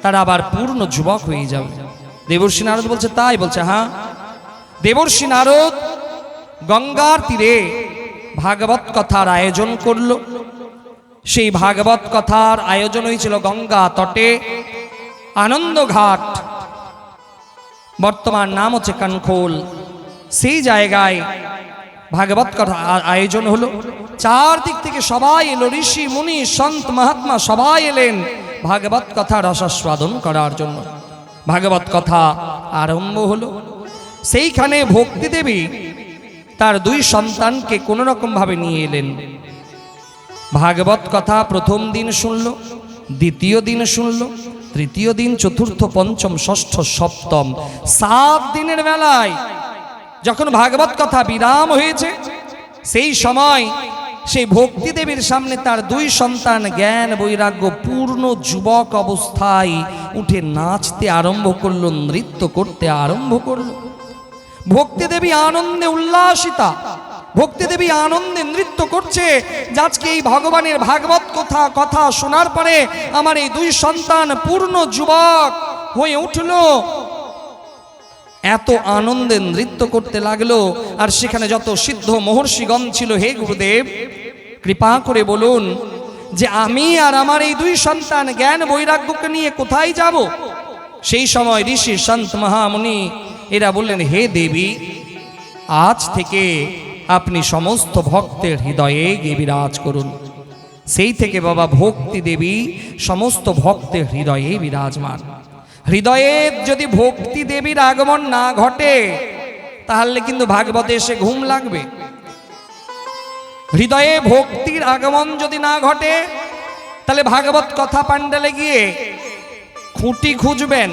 তারা আবার পূর্ণ যুবক হয়ে যাবে। দেবর্ষি নারদ বলছে তাই? বলছে হ্যাঁ। দেবর্ষি নারদ গঙ্গার তীরে ভাগবত কথার আয়োজন করল। সেই ভাগবত কথার আয়োজন হয়েছিল গঙ্গা তটে, আনন্দঘাট, বর্তমান নাম হচ্ছে কানখোল, সেই জায়গায় ভাগবত কথা আয়োজন হলো। 4 দিক থেকে সবাই এলো, ঋষি মুনি সন্ত মহাত্মা সবাই এলেন ভাগবত কথা রসাস্বাদন করার জন্য। ভাগবত কথা আরম্ভ হলো। সেইখানে ভক্তি দেবী তার 2 সন্তানকে কোনো রকম ভাবে নিয়ে এলেন। ভাগবত কথা প্রথম দিন শুনল, দ্বিতীয় দিন শুনল, তৃতীয় দিন, চতুর্থ, পঞ্চম, ষষ্ঠ, সপ্তম, 7 দিনের বেলায় যখন ভাগবত কথা বিরাম হয়েছে, সেই সময় সেই ভক্তি দেবীর সামনে তার 2 সন্তান জ্ঞান বৈরাগ্য পূর্ণ যুবক অবস্থায় উঠে নাচতে আরম্ভ করলো, নৃত্য করতে আরম্ভ করলো। ভক্তি দেবী আনন্দে উল্লাসিতা, ভক্তি দেবী আনন্দে নৃত্য করছে যে আজকে এই ভগবানের ভাগবত কথা শোনার পরে আমার এই 2 সন্তান পূর্ণ যুবক হয়ে উঠল। এত আনন্দে নৃত্য করতে লাগলো। আর সেখানে যত সিদ্ধ মহর্ষিগণ ছিল, হে গুরুদেব কৃপা করে বলুন যে আমি আর আমার এই 2 সন্তান জ্ঞান বৈরাগ্যকে নিয়ে কোথায় যাব? সেই সময় ঋষি সন্ত মহামুনি এরা বললেন, হে দেবী, আজ থেকে আপনি সমস্ত ভক্তের হৃদয়ে গিয়ে বিরাজ করুন। সেই থেকে বাবা ভক্তি দেবী সমস্ত ভক্তের হৃদয়ে বিরাজমান। হৃদয়ে যদি ভক্তি দেবীর আগমন না ঘটে, তাহলে কিন্তু ভাগবতে এসে ঘুম লাগবে। হৃদয়ে ভক্তির আগমন যদি না ঘটে, তাহলে ভাগবত কথা প্যান্ডেলে গিয়ে খুঁটি খুঁজবেন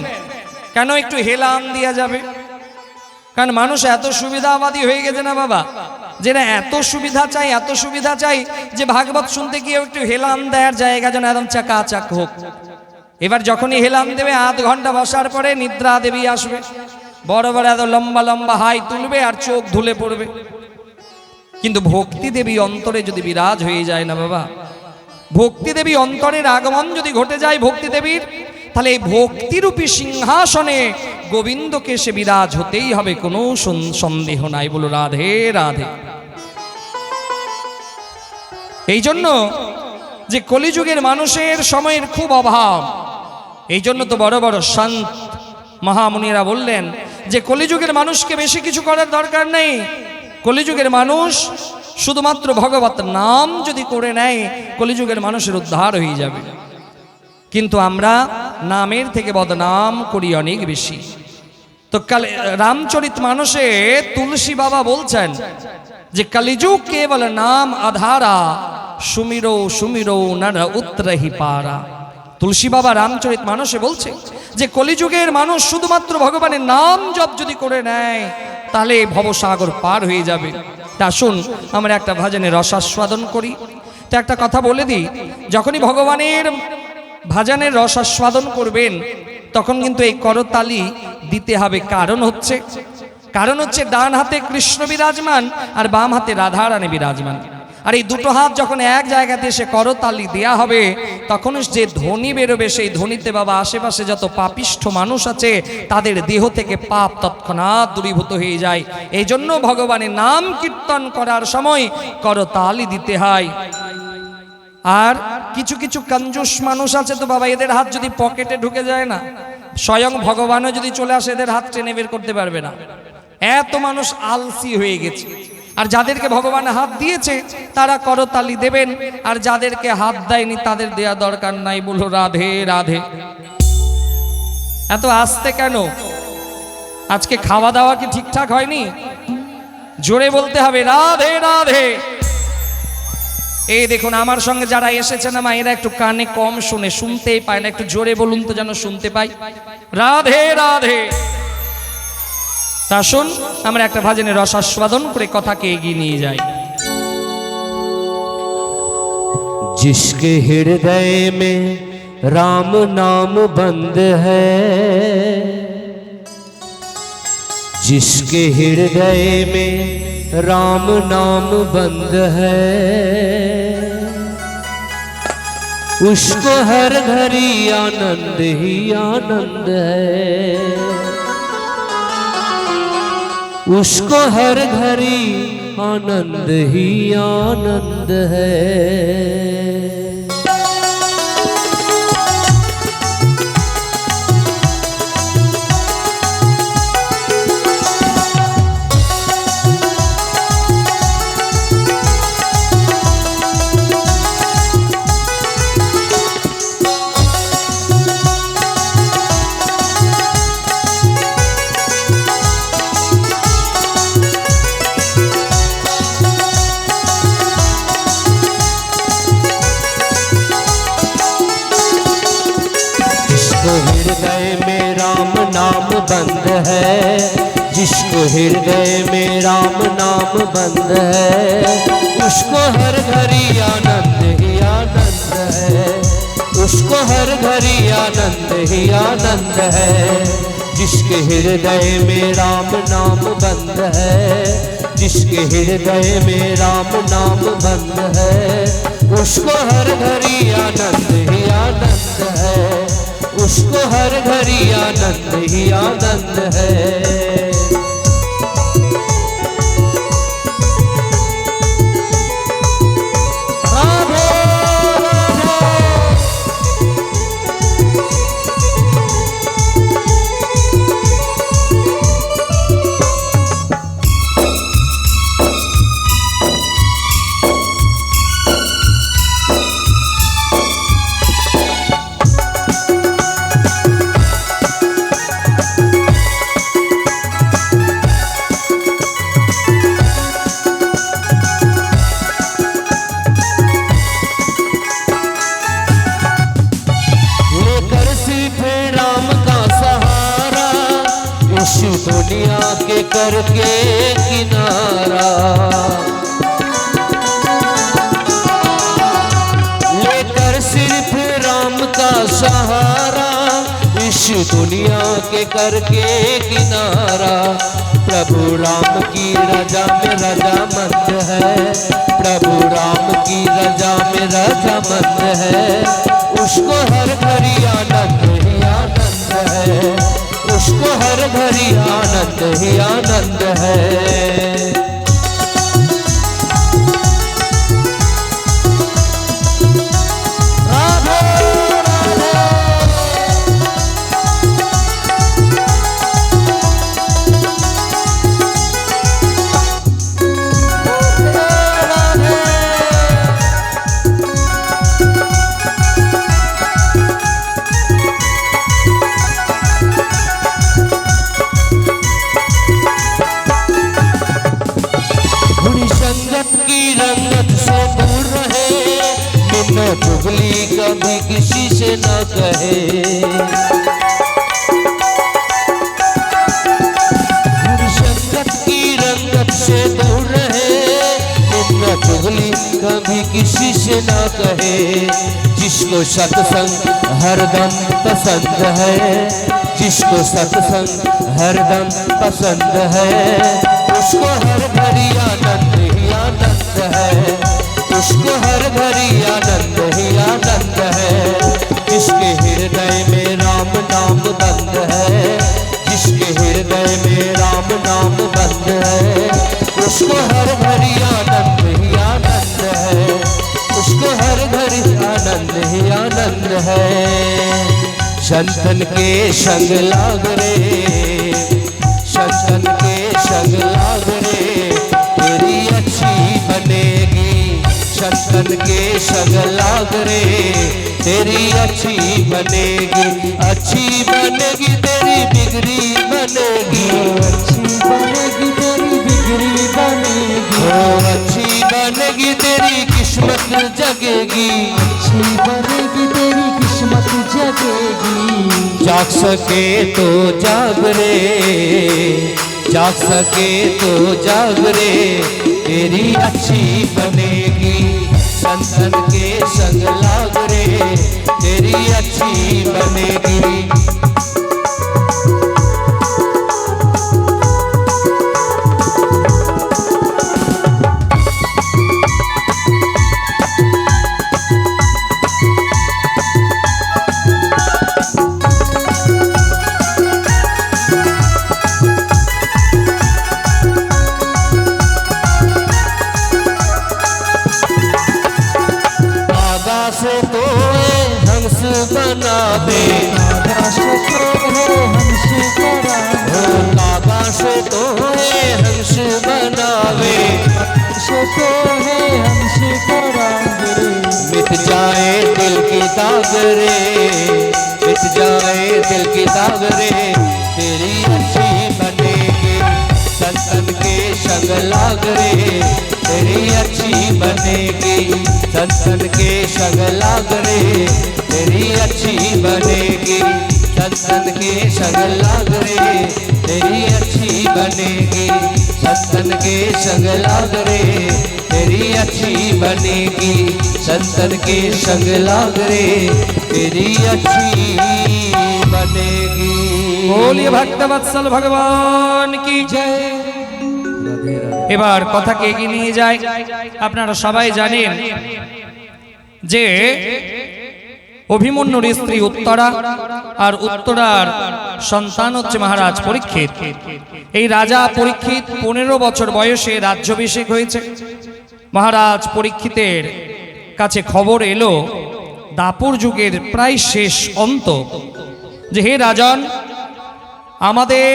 কেন, একটু হেলান দেওয়া যাবে। কারণ মানুষ এত সুবিধাবাদী হয়ে গেছে না বাবা, যে না এত সুবিধা চাই, এত সুবিধা চাই, যে ভাগবত শুনতে গিয়ে একটু হেলান দেওয়ার জায়গা যেন একদম চাকাচাক হোক। এবার যখনই হেলান দেবে, 1/2 ঘন্টা বসার পরে নিদ্রা দেবী আসবে, বড় বড় এত লম্বা লম্বা হাই তুলবে আর চোখ ধুলে পড়বে। কিন্তু ভক্তি দেবী অন্তরে যদি বিরাজ হয়ে যায় না বাবা, ভক্তি দেবী অন্তরের আগমন যদি ঘটে যায় ভক্তি দেবীর, তাহলে এই ভক্তিরূপী সিংহাসনে গোবিন্দকে সে বিরাজ হতেই হবে, কোনো সন্দেহ নাই। বলো রাধে রাধে। এই জন্য যে কলিযুগের মানুষের সময়ের খুব অভাব, এই জন্য তো বড় বড় সন্ত মহামুনিরা বললেন যে কলিযুগের মানুষকে বেশি কিছু করার দরকার নেই, কলিযুগের মানুষ শুধুমাত্র ভগবত নাম যদি করে নেয়, কলিযুগের মানুষের উদ্ধার হয়ে যাবে। কিন্তু আমরা নামের থেকে বদনাম করি অনেক বেশি। তো রামচরিত মানসে তুলসী বাবা বলছেন যে কলিযুগ কেবল নাম আধারা, সুমিরো সুমিরো নর উত্তরহি পারা। তুলসী বাবা রামচরিত মানসে বলছে যে কলিযুগের মানুষ শুধুমাত্র ভগবানের নাম জপ যদি করে নেয় তাহলে ভবসাগর পার হয়ে যাবে। তা আসুন আমরা একটা ভজনের রসাস্বাদন করি। তো একটা কথা বলে দিই, যখনই ভগবানের ভজনের রসাস্বাদন করবেন তখন কিন্তু এই করতালি দিতে হবে। কারণ হচ্ছে ডান হাতে কৃষ্ণ বিরাজমান আর বাম হাতে রাধারানী বিরাজমান। আর এই দুটো হাত যখন এক জায়গাতে এসে করতালি দেয়া হবে তখন যে ধ্বনি বেরোবে সেই ধ্বনিতে বাবা আশেপাশে যত পাপিষ্ঠ মানুষ আছে তাদের দেহ থেকে পাপ তৎক্ষণাৎ দূরীভূত হয়ে যায়। এই জন্য ভগবানের নাম কীর্তন করার সময় করতালি দিতে হয়। আর কিছু কিছু কঞ্জুস মানুষ আছে তো বাবা, এদের হাত যদি পকেটে ঢুকে যায় না, স্বয়ং ভগবানও যদি চলে আসে এদের হাত টেনে বের করতে পারবে না। এত মানুষ আলসি হয়ে গেছে। আর যাদেরকে ভগবান হাত দিয়েছে তারা করতালি দেবেন, আর যাদেরকে হাত দেয়নি তাদের দেয়া দরকার নাই। বলো রাধে রাধে। এত আস্তে কেন? আজকে খাওয়া দাওয়া কি ঠিকঠাক হয়নি? জোরে বলতে হবে রাধে রাধে। এই দেখুন আমার সঙ্গে যারা এসেছেন না এরা একটু কানে কম শুনতেই পায় না। একটু জোরে বলুন তো যেন শুনতে পাই। রাধে রাধে। তা শুন আমরা একটা ভজনের রসাস্বাদন করে কথাকে এগিয়ে নিয়ে যাই। जिसके हृदय में राम नाम बंद है, जिसके हृदय में राम नाम बंद है, उसको हर घड़ी आनंद ही आनंद है, उसको हर घड़ी आनंद ही आनंद है। हृदय में राम नाम बंद है, जिसको हृदय में राम नाम बंद है, उसको हर घड़ी आनंद ही आनंद है, उसको हर घड़ी आनंद ही आनंद है। जिसके हृदय में राम नाम बंद है, जिसके हृदय में राम नाम बंद है, उसको हर घड़ी आनंद ही आनंद है, उसको हर घड़ी आनंद ही आनंद है। दुनिया के करके किनारा, लेकर सिर्फ राम का सहारा, इस दुनिया के करके किनारा। प्रभु राम की रजा में रजामंद है, प्रभु राम की रजा में रजामंद है, उसको हर घड़ी आनंद ही आनंद है, उसको हर घड़ी आनंद ही आनंद है। चुगली कभी किसी से न कहे। संगत की रंगत से दूर रहे, निंदा चुगली कभी किसी से न कहे। जिसको सत्संग हरदम पसंद है, जिसको सत्संग हरदम पसंद है, उसको हर घड़ी आनंद ही आनंद है, उसको हर घड़ी आनंद ही आनंद है। जिसके हृदय में राम नाम बंद है, जिसके हृदय में राम नाम बंद है, उसको हर घड़ी आनंद ही आनंद है, उसको हर घड़ी आनंद ही आनंद है। संतन के संग लाग रे, संतन के संग लाग रे, तेरी अच्छी बनेगी। संतन के संग लाग रे, तेरी अच्छी बनेगी, अच्छी बनेगी तेरी बिगड़ी बनेगी, अच्छी बनेगी तेरी बिगड़ी बनेगी, अच्छी बनेगी तेरी किस्मत जगेगी, अच्छी बनेगी तेरी किस्मत जगेगी। जाग सके तो जाग रे, जाग सके तो जाग रे, तेरी अच्छी बनेगी। संतन के संग लाग रे, तेरी अच्छी बनेगी। से तो हंस बना दे, से तो हंस बना दे, काबा से तो हंस बनावे, से तो हंस करावे। मिट जाए दिल की दाग रे, मिट जाए दिल की दाग रे, तेरी अच्छी बनेगी। संतन के संग लाग रे, तेरी अच्छी बनेगी। संतन के संग लाग रे, तेरी अच्छी बनेगी। संतन के संग लाग रे, तेरी अच्छी बनेगी। संतन के संग लाग रे, तेरी अच्छी बनेगी। संतन के संग लाग रे, तेरी अच्छी बनेगी। बोलिए भक्तवत्सल भगवान की जय। এবার কথাকে এগিয়ে নিয়ে যায়। আপনারা সবাই জানেন যে অভিমন্যুর স্ত্রী উত্তরা, আর উত্তরার সন্তান হচ্ছে মহারাজ পরীক্ষিত। এই রাজা পরীক্ষিত 15 বছর বয়সে রাজ্যাভিষেক হয়েছে। মহারাজ পরীক্ষিতের কাছে খবর এলো দাপর যুগের প্রায় শেষ অন্ত, যে হে রাজন, আমাদের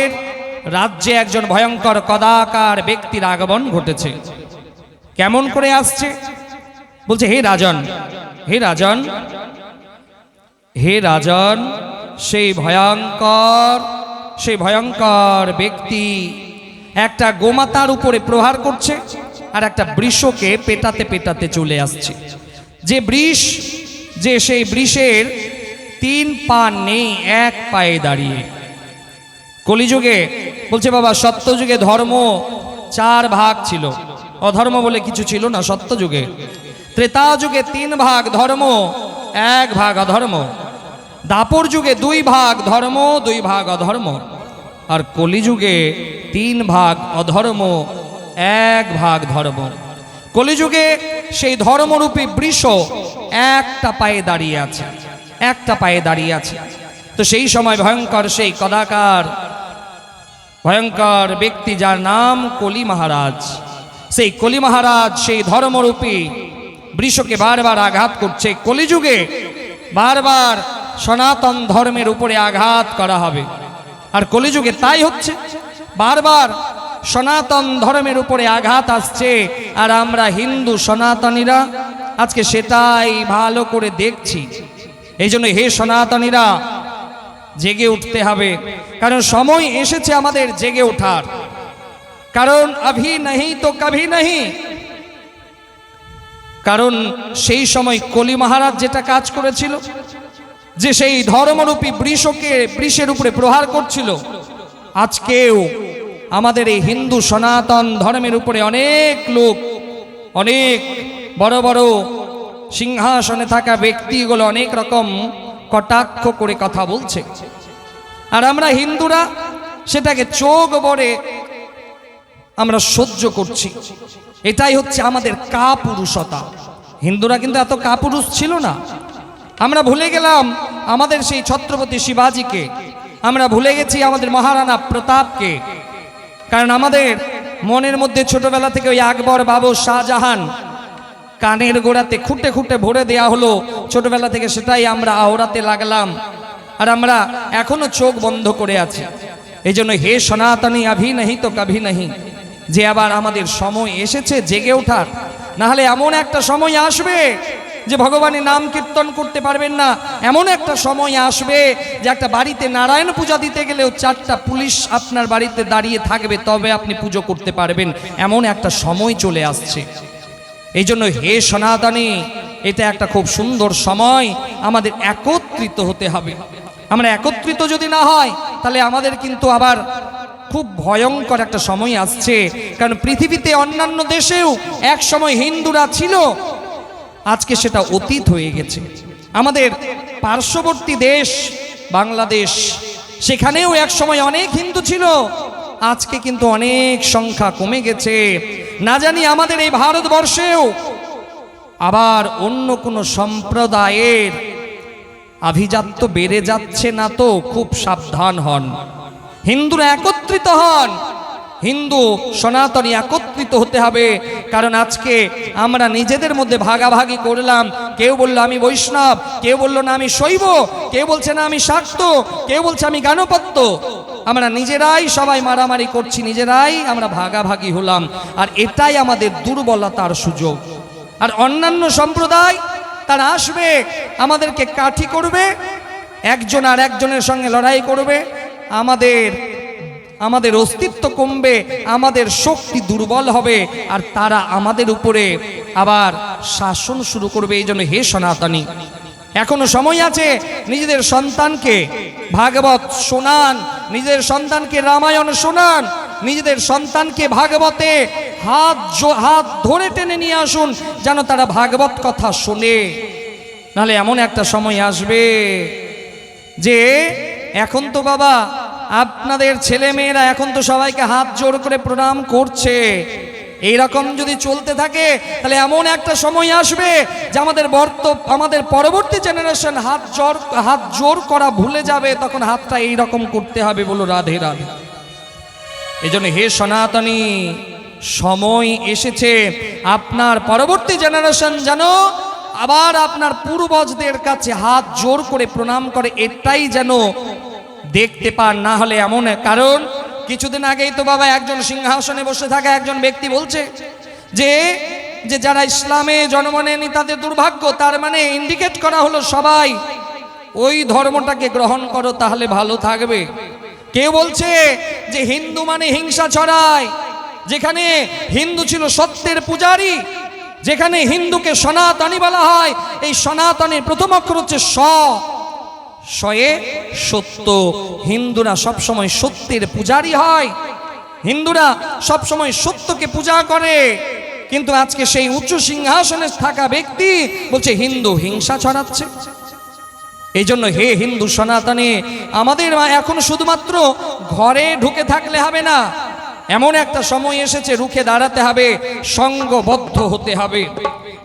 রাজ্যে একজন ভয়ঙ্কর কদাকার ব্যক্তির আগমন ঘটেছে। কেমন করে আসছে? বলছে, হে রাজন, হে রাজন, হে রাজন, সেই ভয়ঙ্কর ব্যক্তি একটা গোমাতার উপরে প্রহার করছে আর একটা বৃষকে পেটাতে পেটাতে চলে আসছে। যে বৃষ, যে সেই বৃষের 3 পা নেই, 1 পায়ে দাঁড়িয়ে। কলিযুগে বলছে বাবা, সত্যযুগে ধর্ম 4 ভাগ ছিল, অধর্ম বলে কিছু ছিল না সত্যযুগে। ত্রেতা যুগে 3 ভাগ ধর্ম, 1 ভাগ অধর্ম। দাপর যুগে 2 ভাগ ধর্ম, 2 ভাগ অধর্ম। আর কলিযুগে 3 ভাগ অধর্ম, 1 ভাগ ধর্ম। কলিযুগে সেই ধর্মরূপী বৃষ একটা পায়ে দাঁড়িয়ে আছে, একটা পায়ে দাঁড়িয়ে আছে। তো সেই সময় ভয়ঙ্কর সেই কদাকার ভয়ঙ্কর ব্যক্তি, যার নাম কলি মহারাজ, সেই কলি মহারাজ সেই ধর্মরূপী বৃষকে বারবার আঘাত করছে। কলিযুগে বারবার সনাতন ধর্মের উপরে আঘাত করা হবে, আর কলিযুগে তাই হচ্ছে। বারবার সনাতন ধর্মের উপরে আঘাত আসছে, আর আমরা হিন্দু সনাতনীরা আজকে সেটাই ভালো করে দেখছি। এই জন্য হে সনাতনীরা, জেগে উঠতে হবে, কারণ সময় এসেছে আমাদের জেগে ওঠার। কারণ আভি नहीं तो कभी नहीं, কারণ সেই সময় কলি মহারাজ যেটা কাজ করেছিল, যে সেই ধর্মরূপী বৃষের উপরে প্রহার করছিল, আজকেও আমাদের এই হিন্দু সনাতন ধর্মের উপরে অনেক লোক, অনেক বড় বড় সিংহাসনে থাকা ব্যক্তিগুলো অনেক রকম কটাক্ষ করে কথা বলছে, আর আমরা হিন্দুরা সেটাকে চোখ ভরে আমরা সহ্য করছি। এটাই হচ্ছে আমাদের কাপুরুষতা। হিন্দুরা কিন্তু এত কাপুরুষ ছিল না। আমরা ভুলে গেলাম আমাদের সেই ছত্রপতি শিবাজিকে, আমরা ভুলে গেছি আমাদের মহারানা প্রতাপকে। কারণ আমাদের মনের মধ্যে ছোটবেলা থেকে ওই আকবর, বাবর, শাহজাহান কানের গোড়াতে খুঁটে খুঁটে ভরে দেয়া হলো, ছোটবেলা থেকে সেটাই আমরা আওড়াতে লাগলাম, আর আমরা এখনো চোখ বন্ধ করে আছি। এই জন্য হে সনাতনী আভি নাহি তো কভি নাহি, যে আবার আমাদের সময় এসেছে জেগে ওঠার। না হলে এমন একটা সময় আসবে যে ভগবানের নাম কীর্তন করতে পারবেন না। এমন একটা সময় আসবে যে একটা বাড়িতে নারায়ণ পূজা দিতে গেলেও 4টা পুলিশ আপনার বাড়িতে দাঁড়িয়ে থাকবে, তবে আপনি পুজো করতে পারবেন। এমন একটা সময় চলে আসছে। এই জন্য হে সনাতনী, এটা একটা খুব সুন্দর সময়, আমাদের একত্রিত হতে হবে। আমরা একত্রিত যদি না হয় তাহলে আমাদের কিন্তু আবার খুব ভয়ঙ্কর একটা সময় আসছে। কারণ পৃথিবীতে অন্যান্য দেশেও এক সময় হিন্দুরা ছিল, আজকে সেটা অতীত হয়ে গেছে। আমাদের পার্শ্ববর্তী দেশ বাংলাদেশ, সেখানেও এক সময় অনেক হিন্দু ছিল, আজকে কিন্তু অনেক সংখ্যা কমে গেছে। না জানি আমাদের এই ভারতবর্ষেও আবার অন্য কোনো সম্প্রদায়ের আভিজাত্য বেড়ে যাচ্ছে না তো? খুব সাবধান হন। হিন্দুরা একত্রিত হন, হিন্দু সনাতনী একত্রিত হতে হবে। কারণ আজকে আমরা নিজেদের মধ্যে ভাগাভাগি করলাম। কেউ বললো আমি বৈষ্ণব, কেউ বললো না আমি শৈব, কেউ বলছে না আমি শাক্ত, কেউ বলছে আমি গাণপত্য। আমরা নিজেরাই সবাই মারামারি করছি, নিজেরাই আমরা ভাগাভাগি হলাম, আর এটাই আমাদের দুর্বলতার সুযোগ। আর অন্যান্য সম্প্রদায় তারা আসবে, আমাদেরকে কাঠি করবে, একজন আর একজনের সঙ্গে লড়াই করবে, আমাদের অস্তিত্ব কমবে, আমাদের শক্তি দুর্বল হবে, আর তারা আমাদের উপরে আবার শাসন শুরু করবে। এই জন্য হে সনাতনী, এখনো সময় আছে, নিজেদের সন্তানকে ভাগবত শোনান, নিজেদের সন্তানকে রামায়ণ শোনান, নিজেদের সন্তানকে ভাগবতে হাত ধরে টেনে নিয়ে আসুন, যেন তারা ভাগবত কথা শোনে। নাহলে এমন একটা সময় আসবে যে এখন তো বাবা আপনাদের ছেলে মেয়েরা এখন তো সবাইকে হাত জোর করে প্রণাম করছে। এইরকম যদি চলতে থাকে তাহলে এমন একটা সময় আসবে যে আমাদের পরবর্তী জেনারেশন হাত জোর করা ভুলে যাবে, তখন হাতটা এইরকম করতে হবে। বলো রাধে রাধে। এই জন্য হে সনাতনী, সময় এসেছে আপনার পরবর্তী জেনারেশন যেন আবার আপনার পূর্বজদের কাছে হাত জোর করে প্রণাম করে, এটাই যেন দেখতে পান। না হলে এমন, কারণ কিছুদিন আগেই তো বাবা একজন সিংহাসনে বসে থাকা একজন ব্যক্তি বলছে যে যারা ইসলামে জন্ম নেয়নি তাদের দুর্ভাগ্য। তার মানে ইন্ডিকেট করা হলো সবাই ওই ধর্মটাকে গ্রহণ করো, তাহলে ভালো থাকবে। কেউ বলছে যে হিন্দু মানে হিংসা ছড়ায়। যেখানে হিন্দু ছিল সত্যের পূজারী, যেখানে হিন্দুকে সনাতনী বলা হয়, এই সনাতনের প্রথম অক্ষর হচ্ছে স, সয়ে সত্য। হিন্দুরা সবসময় সত্যের পূজারী হয়, হিন্দুরা সবসময় সত্যকে পূজা করে। কিন্তু আজকে সেই উচ্চ সিংহাসনে থাকা ব্যক্তি বলছে হিন্দু হিংসা ছড়াচ্ছে। এই জন্য হে হিন্দু সনাতনী, আমাদের এখন শুধুমাত্র ঘরে ঢুকে থাকলে হবে না, এমন একটা সময় এসেছে রুখে দাঁড়াতে হবে, সঙ্গবদ্ধ হতে হবে।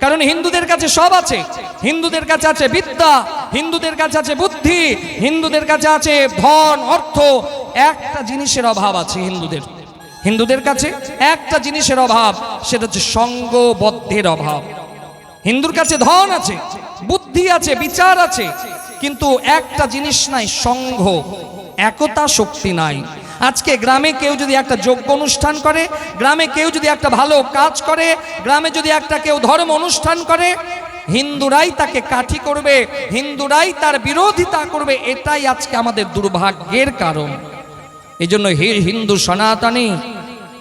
কারণ হিন্দুদের কাছে সব আছে, হিন্দুদের কাছে আছে বিদ্যা, হিন্দুদের কাছে আছে বুদ্ধি, হিন্দুদের কাছে আছে ধন অর্থ। একটা জিনিসের অভাব আছে হিন্দুদের কাছে একটা জিনিসের অভাব, সেটা হচ্ছে সঙ্গবদ্ধের অভাব। হিন্দুর কাছে ধন আছে, বুদ্ধি আছে, বিচার আছে, কিন্তু একটা জিনিস নাই, সংঘ, একতা শক্তি নাই। আজকে গ্রামে কেউ যদি একটা যজ্ঞ অনুষ্ঠান করে, গ্রামে কেউ যদি একটা ভালো কাজ করে, গ্রামে যদি একটা কেউ ধর্ম অনুষ্ঠান করে, হিন্দুরাই তাকে কাঠি করবে, হিন্দুরাই তার বিরোধিতা করবে। এটাই আজকে আমাদের দুর্ভাগ্যের কারণ। এই জন্য হে হিন্দু সনাতনী,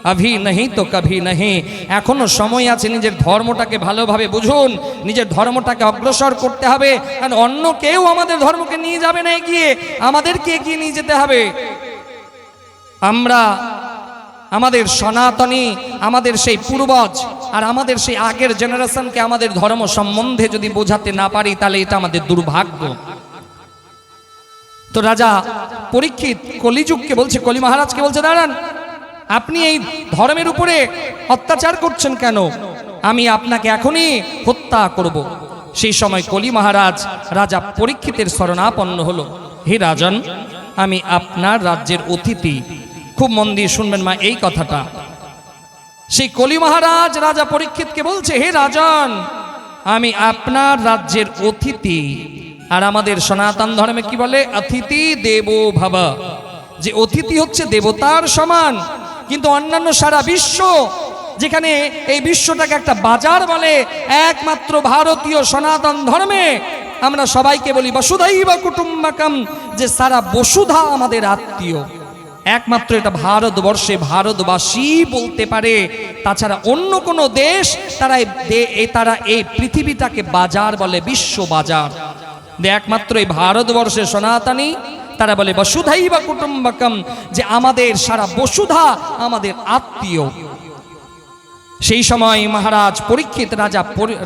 अभी नहीं तो कभी नहीं। एखोनो समय আছে, নিজের ধর্মটাকে ভালোভাবে বুঝুন, নিজের ধর্মটাকে অগ্রসর করতে হবে। কারণ অন্য কেউ আমাদের ধর্মকে নিয়ে যাবে না এগিয়ে, আমাদেরকে এগিয়ে নিয়ে যেতে হবে। আমরা আমাদের সনাতনী, আমাদের সেই পূর্বজ আর আমাদের সেই আগের জেনারেশনকে আমাদের ধর্ম সম্বন্ধে যদি বোঝাতে না পারি, তাহলে এটা আমাদের দুর্ভাগ্য। তো রাজা পরীক্ষিত কলিযুগকে বলছে, কলি মহারাজকে বলছে, দাঁড়ান, আপনি এই ধর্মের উপরে অত্যাচার করছেন কেন? আমি আপনাকে এখনই হত্যা করব। সেই সময় কলি মহারাজ রাজা পরীক্ষিতের শরণাপন্ন হলো। হে রাজন, আমি আপনার রাজ্যের অতিথি। খুব মন দিয়ে শুনবেন মা এই কথাটা। সেই কলি মহারাজ রাজা পরীক্ষিতকে বলছে, হে রাজন, আমি আপনার রাজ্যের অতিথি। আর আমাদের সনাতন ধর্মে কি বলে? অতিথি দেবো ভব, যে অতিথি হচ্ছে দেবতার সমান। কিন্তু অন্যান্য সারা বিশ্ব, যেখানে এই বিশ্বটাকে একটা বাজার বলে, একমাত্র ভারতীয় সনাতন ধর্মে আমরা সবাইকে বলি বসুধৈব কুটুম্বকম, যে সারা বসুধা আমাদের আত্মীয়। একমাত্র এটা ভারতবর্ষে ভারতবাসী বলতে পারে। তাছাড়া অন্য কোনো দেশ তারা এই পৃথিবীটাকে বাজার বলে, বিশ্ব বাজার। একমাত্র এই ভারতবর্ষে সনাতনী তারা বলে বসুধৈব কুটুম্বকম, যে আমাদের সারা বসুধা আমাদের আত্মীয়। সেই সময় মহারাজ পরীক্ষিত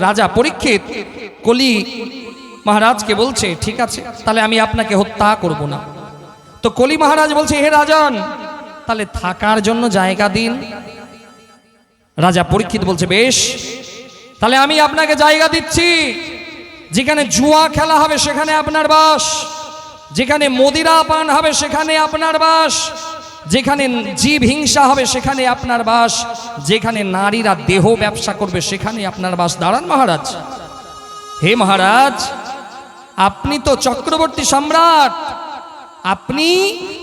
রাজা পরীক্ষিত কলি মহারাজকে বলছে, ঠিক আছে, তাহলে আমি আপনাকে হত্যা করব না। তো কলি মহারাজ বলছে, হে রাজন, তাহলে থাকার জন্য জায়গা দিন। রাজা পরীক্ষিত বলছে, বেশ, তাহলে আমি আপনাকে জায়গা দিচ্ছি। যেখানে জুয়া খেলা হবে সেখানে আপনার বাস, যেখানে মদিরা পান হবে সেখানে আপনার বাস, যেখানে জীব হিংসা হবে সেখানে আপনার বাস, যেখানে নারীরা দেহ ব্যবসা করবে সেখানে আপনার বাস। দাঁড়ান মহারাজ, হে মহারাজ, আপনি তো চক্রবর্তী সম্রাট, আপনি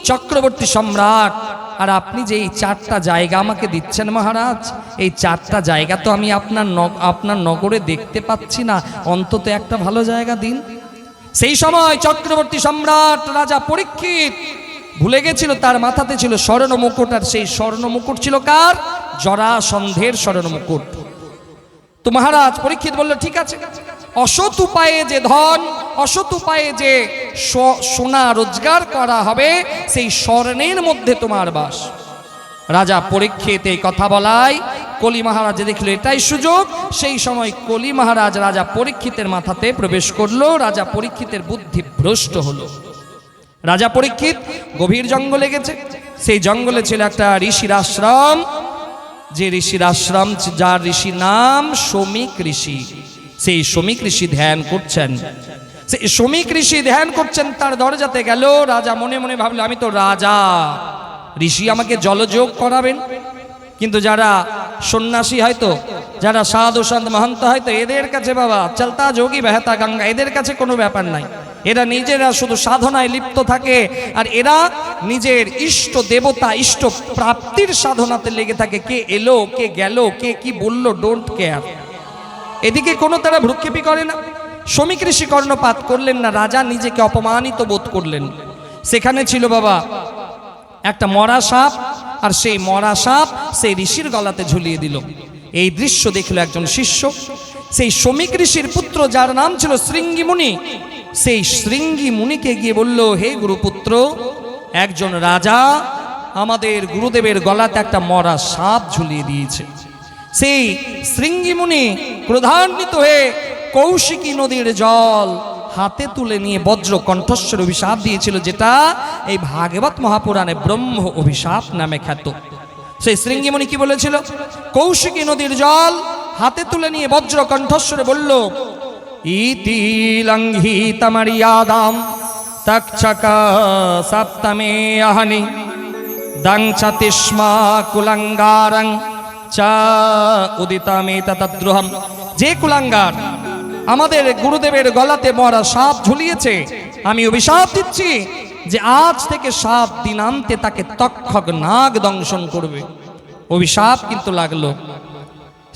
চক্রবর্তী সম্রাট, আর আপনি যে এই 4টা জায়গা আমাকে দিচ্ছেন মহারাজ, এই 4টা জায়গা তো আমি আপনার নগরে দেখতে পাচ্ছি না, অন্তত একটা ভালো জায়গা দিন। সেই সময় চক্রবর্তী সম্রাট রাজা পরীক্ষিত ভুলে গেছিল তার মাথাতে ছিল স্বর্ণ মুকুট, আর সেই স্বর্ণ মুকুট ছিল কার? জরাসন্ধের স্বর্ণ মুকুট। তো মহারাজ পরীক্ষিত বলল, ঠিক আছে, অসৎ উপায়ে যে ধন, অসৎ উপায়ে যে সোনা রোজগার করা হবে, সেই স্বর্ণের মধ্যে তোমার বাস। রাজা পরীক্ষিত এই কথা বলায় কলি মহারাজ দেখলো এটাই সুযোগ। সেই সময় কলি মহারাজ রাজা পরীক্ষিতের মাথাতে প্রবেশ করলো। রাজা পরীক্ষিতের বুদ্ধি ভ্রষ্ট হলো। রাজা পরীক্ষিত গভীর জঙ্গলে গেছে। সেই জঙ্গলে ছিল একটা ঋষির আশ্রম, যে ঋষির আশ্রম, যার ঋষি নাম শমিক ঋষি। সেই শমিক ঋষি ধ্যান করছেন। সেই শমিক ঋষি ধ্যান করছেন, তার দরজাতে গেল। রাজা মনে মনে ভাবলো, আমি তো রাজা, ঋষি আমাকে জলযোগ করাবেন। কিন্তু যারা সন্ন্যাসী হয়তো, যারা সাধু সন্ত মহন্ত হয়তো, এদের কাছে বাবা চলতা যোগী বেহতা গঙ্গা, এদের কাছে কোনো ব্যাপার নাই। এরা নিজেরা শুধু সাধনায় লিপ্ত থাকে, আর এরা নিজের ইষ্ট দেবতা, ইষ্ট প্রাপ্তির সাধনাতে লেগে থাকে। কে এলো, কে গেল, কে কি বলল, ডোন্ট কেয়ার। এদিকে কোনো তারা ভ্রুক্ষেপই করে না। শমিক ঋষি কর্ণপাত করলেন না। রাজা নিজেকে অপমানিত বোধ করলেন। সেখানে ছিল বাবা একটা মরা সাপ, আর সেই মরা সাপ সেই ঋষির গলাতে ঝুলিয়ে দিল। এই দৃশ্য দেখলো একজন শিষ্য। সেই শমিক ঋষির পুত্র, যার নাম ছিল শৃঙ্গি মুনি, সেই শৃঙ্গি মুনিকে গিয়ে বলল, হে গুরুপুত্র, একজন রাজা আমাদের গুরুদেবের গলাতে একটা মরা সাপ ঝুলিয়ে দিয়েছে। সেই শৃঙ্গি মুনি ক্রোধান্বিত হয়ে কৌশিকী নদীর জল হাতে তুলে নিয়ে বজ্র কণ্ঠস্বর অভিশাপ দিয়েছিল, যেটা এই ভাগবত মহাপুরাণে ব্রহ্ম অভিশাপ নামে খ্যাত। সেই শৃঙ্গি মুনি কি বলেছিল? কৌশিকী নদীর জল হাতে তুলে নিয়ে বজ্র কণ্ঠস্বরে বলল, ইতি লঙ্ঘিত মর্যাদাম তক্ষকা সপ্তমে আহনি দংছতিষ্মা কুলঙ্গারং চা উদিতামে তদ্রুহম। যে কুলাঙ্গার আমাদের গুরুদেবের গলাতে মরা সাপ ঝুলিয়েছে, আমি অভিশাপ দিচ্ছি যে আজ থেকে 7 দিনান্তে তাকে তক্ষক নাগ দংশন করবে। অভিশাপ কিন্তু লাগলো।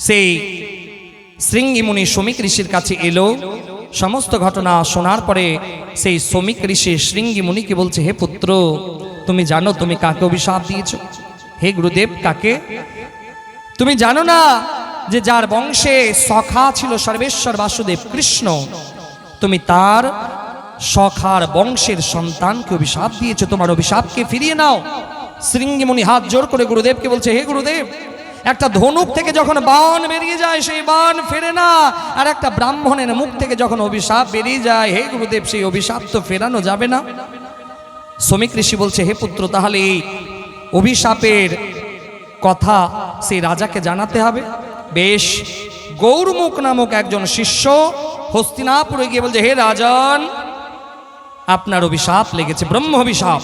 সেই শৃঙ্গি মুনি শমিক ঋষির কাছে এলো। সমস্ত ঘটনা শোনার পরে সেই শমিক ঋষি শৃঙ্গি মুনিকে বলছে, হে পুত্র, তুমি জানো তুমি কাকে অভিশাপ দিয়েছ? হে গুরুদেব কাকে? তুমি জানো না যে যার বংশে সখা ছিল সর্বেশ্বর বাসুদেব কৃষ্ণ, তুমি তার সখার বংশের সন্তানকে অভিশাপ দিয়েছো, তোমার অভিশাপকে ফিরিয়ে নাও। শৃঙ্গিমুনি হাত জোর করে গুরুদেবকে বলছে, হে গুরুদেব, একটা ধনুক থেকে যখন বাণ বেরিয়ে যায় সেই বাণ ফেরে না, আর একটা ব্রাহ্মণের মুখ থেকে যখন অভিশাপ বেরিয়ে যায়, হে গুরুদেব, সেই অভিশাপ তো ফেরানো যাবে না। শ্রমিক ঋষি বলছে, হে পুত্র, তাহলে এই অভিশাপের কথা সেই রাজাকে জানাতে হবে। বেশ, গৌরমুখ নামক একজন শিষ্য হস্তিনাপুরে গিয়ে বলছে, হে রাজন, আপনার অভিশাপ লেগেছে, ব্রহ্ম অভিশাপ,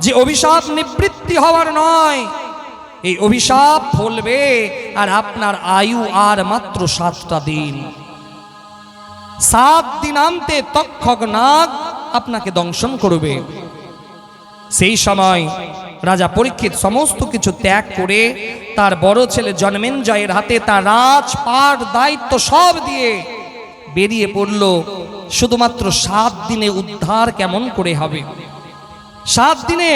যে অভিশাপ নিবৃত্তি হওয়ার নয়। এই অভিশাপ ফলবে আর আপনার আয়ু আর মাত্র 7টা দিন। 7 দিনান্তে তক্ষক নাগ আপনাকে দংশন করবে। সেই সময় রাজা পরীক্ষিত সমস্ত কিছু ত্যাগ করে তার বড় ছেলে জন্মেঞ্জয়ের হাতে তার রাজপাট দায়িত্ব সব দিয়ে বেরিয়ে পড়ল। শুধুমাত্র 7 দিনে উদ্ধার কেমন করে হবে? 7 দিনে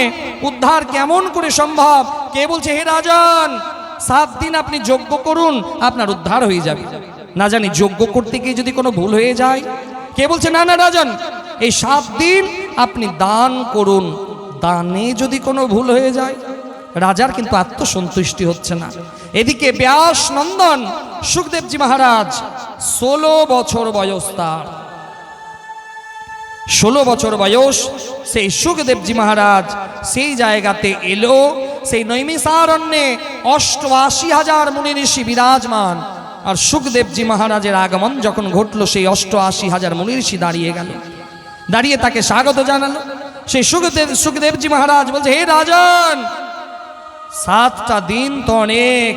উদ্ধার কেমন করে সম্ভব? কে বলছে, হে রাজন, 7 দিন আপনি যজ্ঞ করুন, আপনার উদ্ধার হয়ে যাবে। না জানি যজ্ঞ করতে গিয়ে যদি কোনো ভুল হয়ে যায়। কে বলছে, না না রাজন, এই 7 দিন আপনি দান করুন, দানে যদি কোনো ভুল হয়ে যায়। রাজার কিন্তু আত্মসন্তুষ্টি হচ্ছে না। এদিকে ব্যাস নন্দন সুখদেবজি মহারাজ 16 বছর বয়স, তার 16 বছর বয়স। সেই সুখদেবজি মহারাজ সেই জায়গাতে এলো, সেই নৈমিষারণ্যে 88,000 মুনি ঋষি বিরাজমান। আর সুখদেবজি মহারাজের আগমন যখন ঘটলো, সেই 88,000 মুনি ঋষি দাঁড়িয়ে গেল, দাঁড়িয়ে তাকে স্বাগত জানালো। সেই সুখদেবজি মহারাজ বলছে, হে রাজন, 7টা দিন তো অনেক,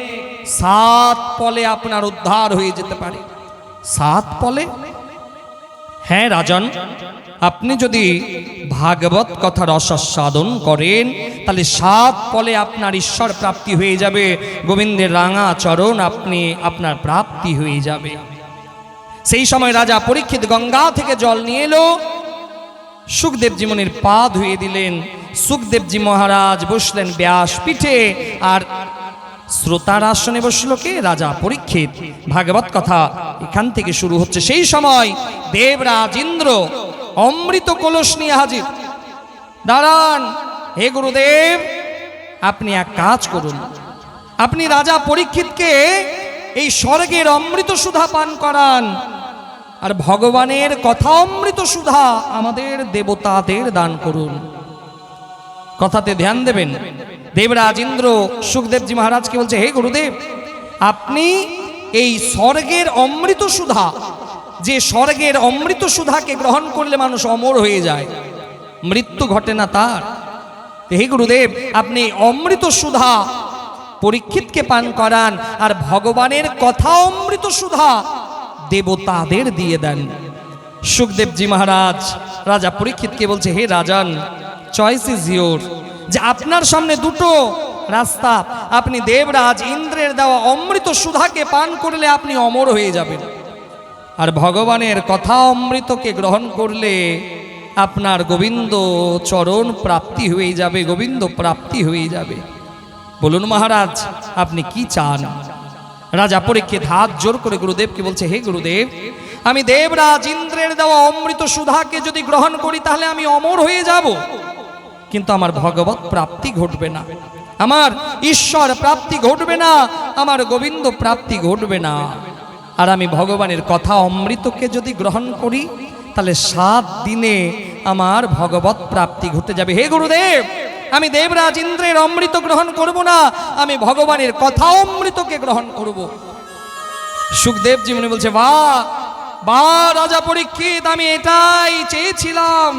7 পলে আপনার উদ্ধার হয়ে যেতে পারে। 7 পলে? হ্যাঁ রাজন, আপনি যদি ভাগবত কথার রসাস্বাদন করেন তাহলে 7 পলে আপনার ঈশ্বর প্রাপ্তি হয়ে যাবে, গোবিন্দের রাঙা চরণ আপনি আপনার প্রাপ্তি হয়ে যাবে। সেই সময় রাজা পরীক্ষিত গঙ্গা থেকে জল নিয়ে এলো, সুখদেবজি মুনির পা ধুয়ে দিলেন। সুখদেবজি মহারাজ বসলেন ব্যাসপীঠে, আর শ্রোতার আসনে বসল কে? রাজা পরীক্ষিত। ভাগবত কথা এখান থেকে শুরু হচ্ছে। সেই সময় দেবরাজ ইন্দ্র অমৃত কলস নিয়ে হাজির। দাঁড়ান, হে গুরুদেব, আপনি এক কাজ করুন, আপনি রাজা পরীক্ষিতকে এই স্বর্গের অমৃত সুধা পান করান, আর ভগবানের কথা অমৃত সুধা আমাদের দেবতাদের দান করুন। কথাতে ধ্যান দেবেন। দেবরাজ ইন্দ্র সুখদেবজি মহারাজকে বলছে, হে গুরুদেব, আপনি এই স্বর্গের অমৃত সুধা, যে স্বর্গের অমৃত সুধাকে গ্রহণ করলে মানুষ অমর হয়ে যায়, মৃত্যু ঘটে না তার, হে গুরুদেব, আপনি অমৃত সুধা পরীক্ষিতকে পান করান, আর ভগবানের কথা অমৃত সুধা দেবতাদের দিয়ে দেন। সুখদেবজি মহারাজ রাজা পরীক্ষিতকে বলছে, হে রাজন, চয়েস ইজ ইয়োর, যে আপনার সামনে দুটো রাস্তা, আপনি দেবরাজ ইন্দ্রের দেওয়া অমৃত সুধাকে পান করলে আপনি অমর হয়ে যাবেন, আর ভগবানের কথা অমৃতকে গ্রহণ করলে আপনার গোবিন্দ চরণ প্রাপ্তি হয়ে যাবে, গোবিন্দ প্রাপ্তি হয়ে যাবে। বলুন মহারাজ, আপনি কি চান? রাজা পরীক্ষিত হাত জোর করে গুরুদেবকে বলছে, হে গুরুদেব, আমি দেবরাজ ইন্দ্রের দেওয়া অমৃত সুধাকে যদি গ্রহণ করি তাহলে আমি অমর হয়ে যাব, কিন্তু আমার ভগবত প্রাপ্তি ঘটবে না, আমার ঈশ্বর প্রাপ্তি ঘটবে না, আমার গোবিন্দ প্রাপ্তি ঘটবে না। আর আমি ভগবানের কথা অমৃতকে যদি গ্রহণ করি তাহলে 7 দিনে আমার ভগবত প্রাপ্তি ঘটে যাবে। হে গুরুদেব, আমি দেবরাজ ইন্দ্রের অমৃত গ্রহণ করব না, আমি ভগবানের কথা অমৃতকে গ্রহণ করব। সুখদেবজি মুনি বলছে, বাহ বাহ রাজা পরীক্ষিত, আমি এটাই চেয়েছিলাম,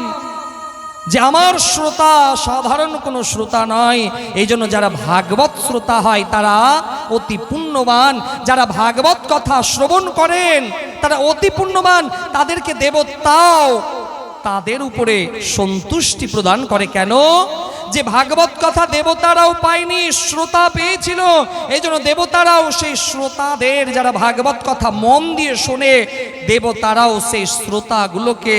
যে আমার শ্রোতা সাধারণ কোনো শ্রোতা নয়, এই জন্য যারা ভাগবত শ্রোতা হয় তারা অতি পুণ্যবান, যারা ভাগবত কথা শ্রবণ করেন তারা অতি পুণ্যবান, তাদেরকে দেবতাও তাদের উপরে সন্তুষ্টি প্রদান করে। কেন? যে ভাগবত কথা দেবতারাও পায়নি, শ্রোতা পেয়েছিল, এই জন্য দেবতারাও সেই শ্রোতাদের, যারা ভাগবত কথা মন দিয়ে শোনে, দেবতারাও সেই শ্রোতাগুলোকে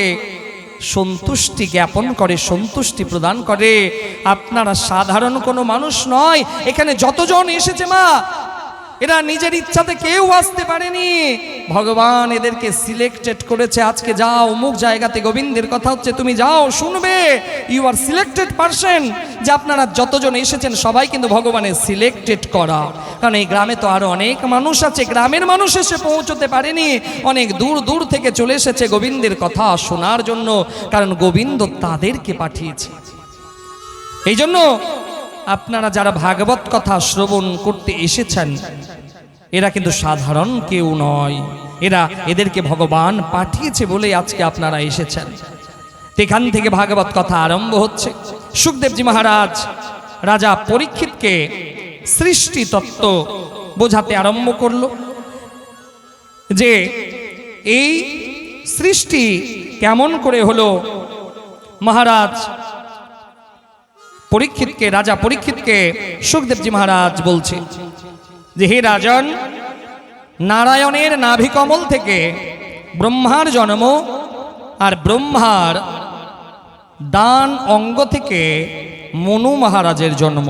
সন্তুষ্টি জ্ঞাপন করে, সন্তুষ্টি প্রদান করে। আপনারা সাধারণ কোনো মানুষ নয়। এখানে যতজন এসেছে মা, এরা নিজের ইচ্ছাতে কেউ আসতে পারেনি, ভগবান এদেরকে সিলেক্টেড করেছে। আজকে যাও অমুক জায়গাতে গোবিন্দের কথা হচ্ছে, তুমি যাও শুনবে, ইউ আর সিলেক্টেড পারসন। যে আপনারা যতজন এসেছেন সবাই কিন্তু ভগবানের সিলেক্টেড করা। কারণ এই গ্রামে তো আরো অনেক মানুষ আছে, গ্রামের মানুষ এসে পৌঁছতে পারেনি, অনেক দূর দূর থেকে চলে এসেছে গোবিন্দের কথা শোনার জন্য, কারণ গোবিন্দ তাদেরকে পাঠিয়েছে। এই জন্য আপনারা যারা ভাগবত কথা শ্রবণ করতে এসেছেন, এরা কিন্তু সাধারণ কেউ নয়, এদেরকে ভগবান পাঠিয়েছে বলে আজকে আপনারা এসেছেন। এখান থেকে ভাগবত কথা আরম্ভ হচ্ছে। সুখদেবজি মহারাজ রাজা পরীক্ষিতকে সৃষ্টি তত্ত্ব বোঝাতে আরম্ভ করল, যে এই সৃষ্টি কেমন করে হলো। মহারাজ পরীক্ষিতকে, রাজা পরীক্ষিতকে সুখদেবজি মহারাজ বলছে যে হে রাজন, নারায়ণের নাভিকমল থেকে ব্রহ্মার জন্ম, আর ব্রহ্মার ডান অঙ্গ থেকে মনু মহারাজের জন্ম,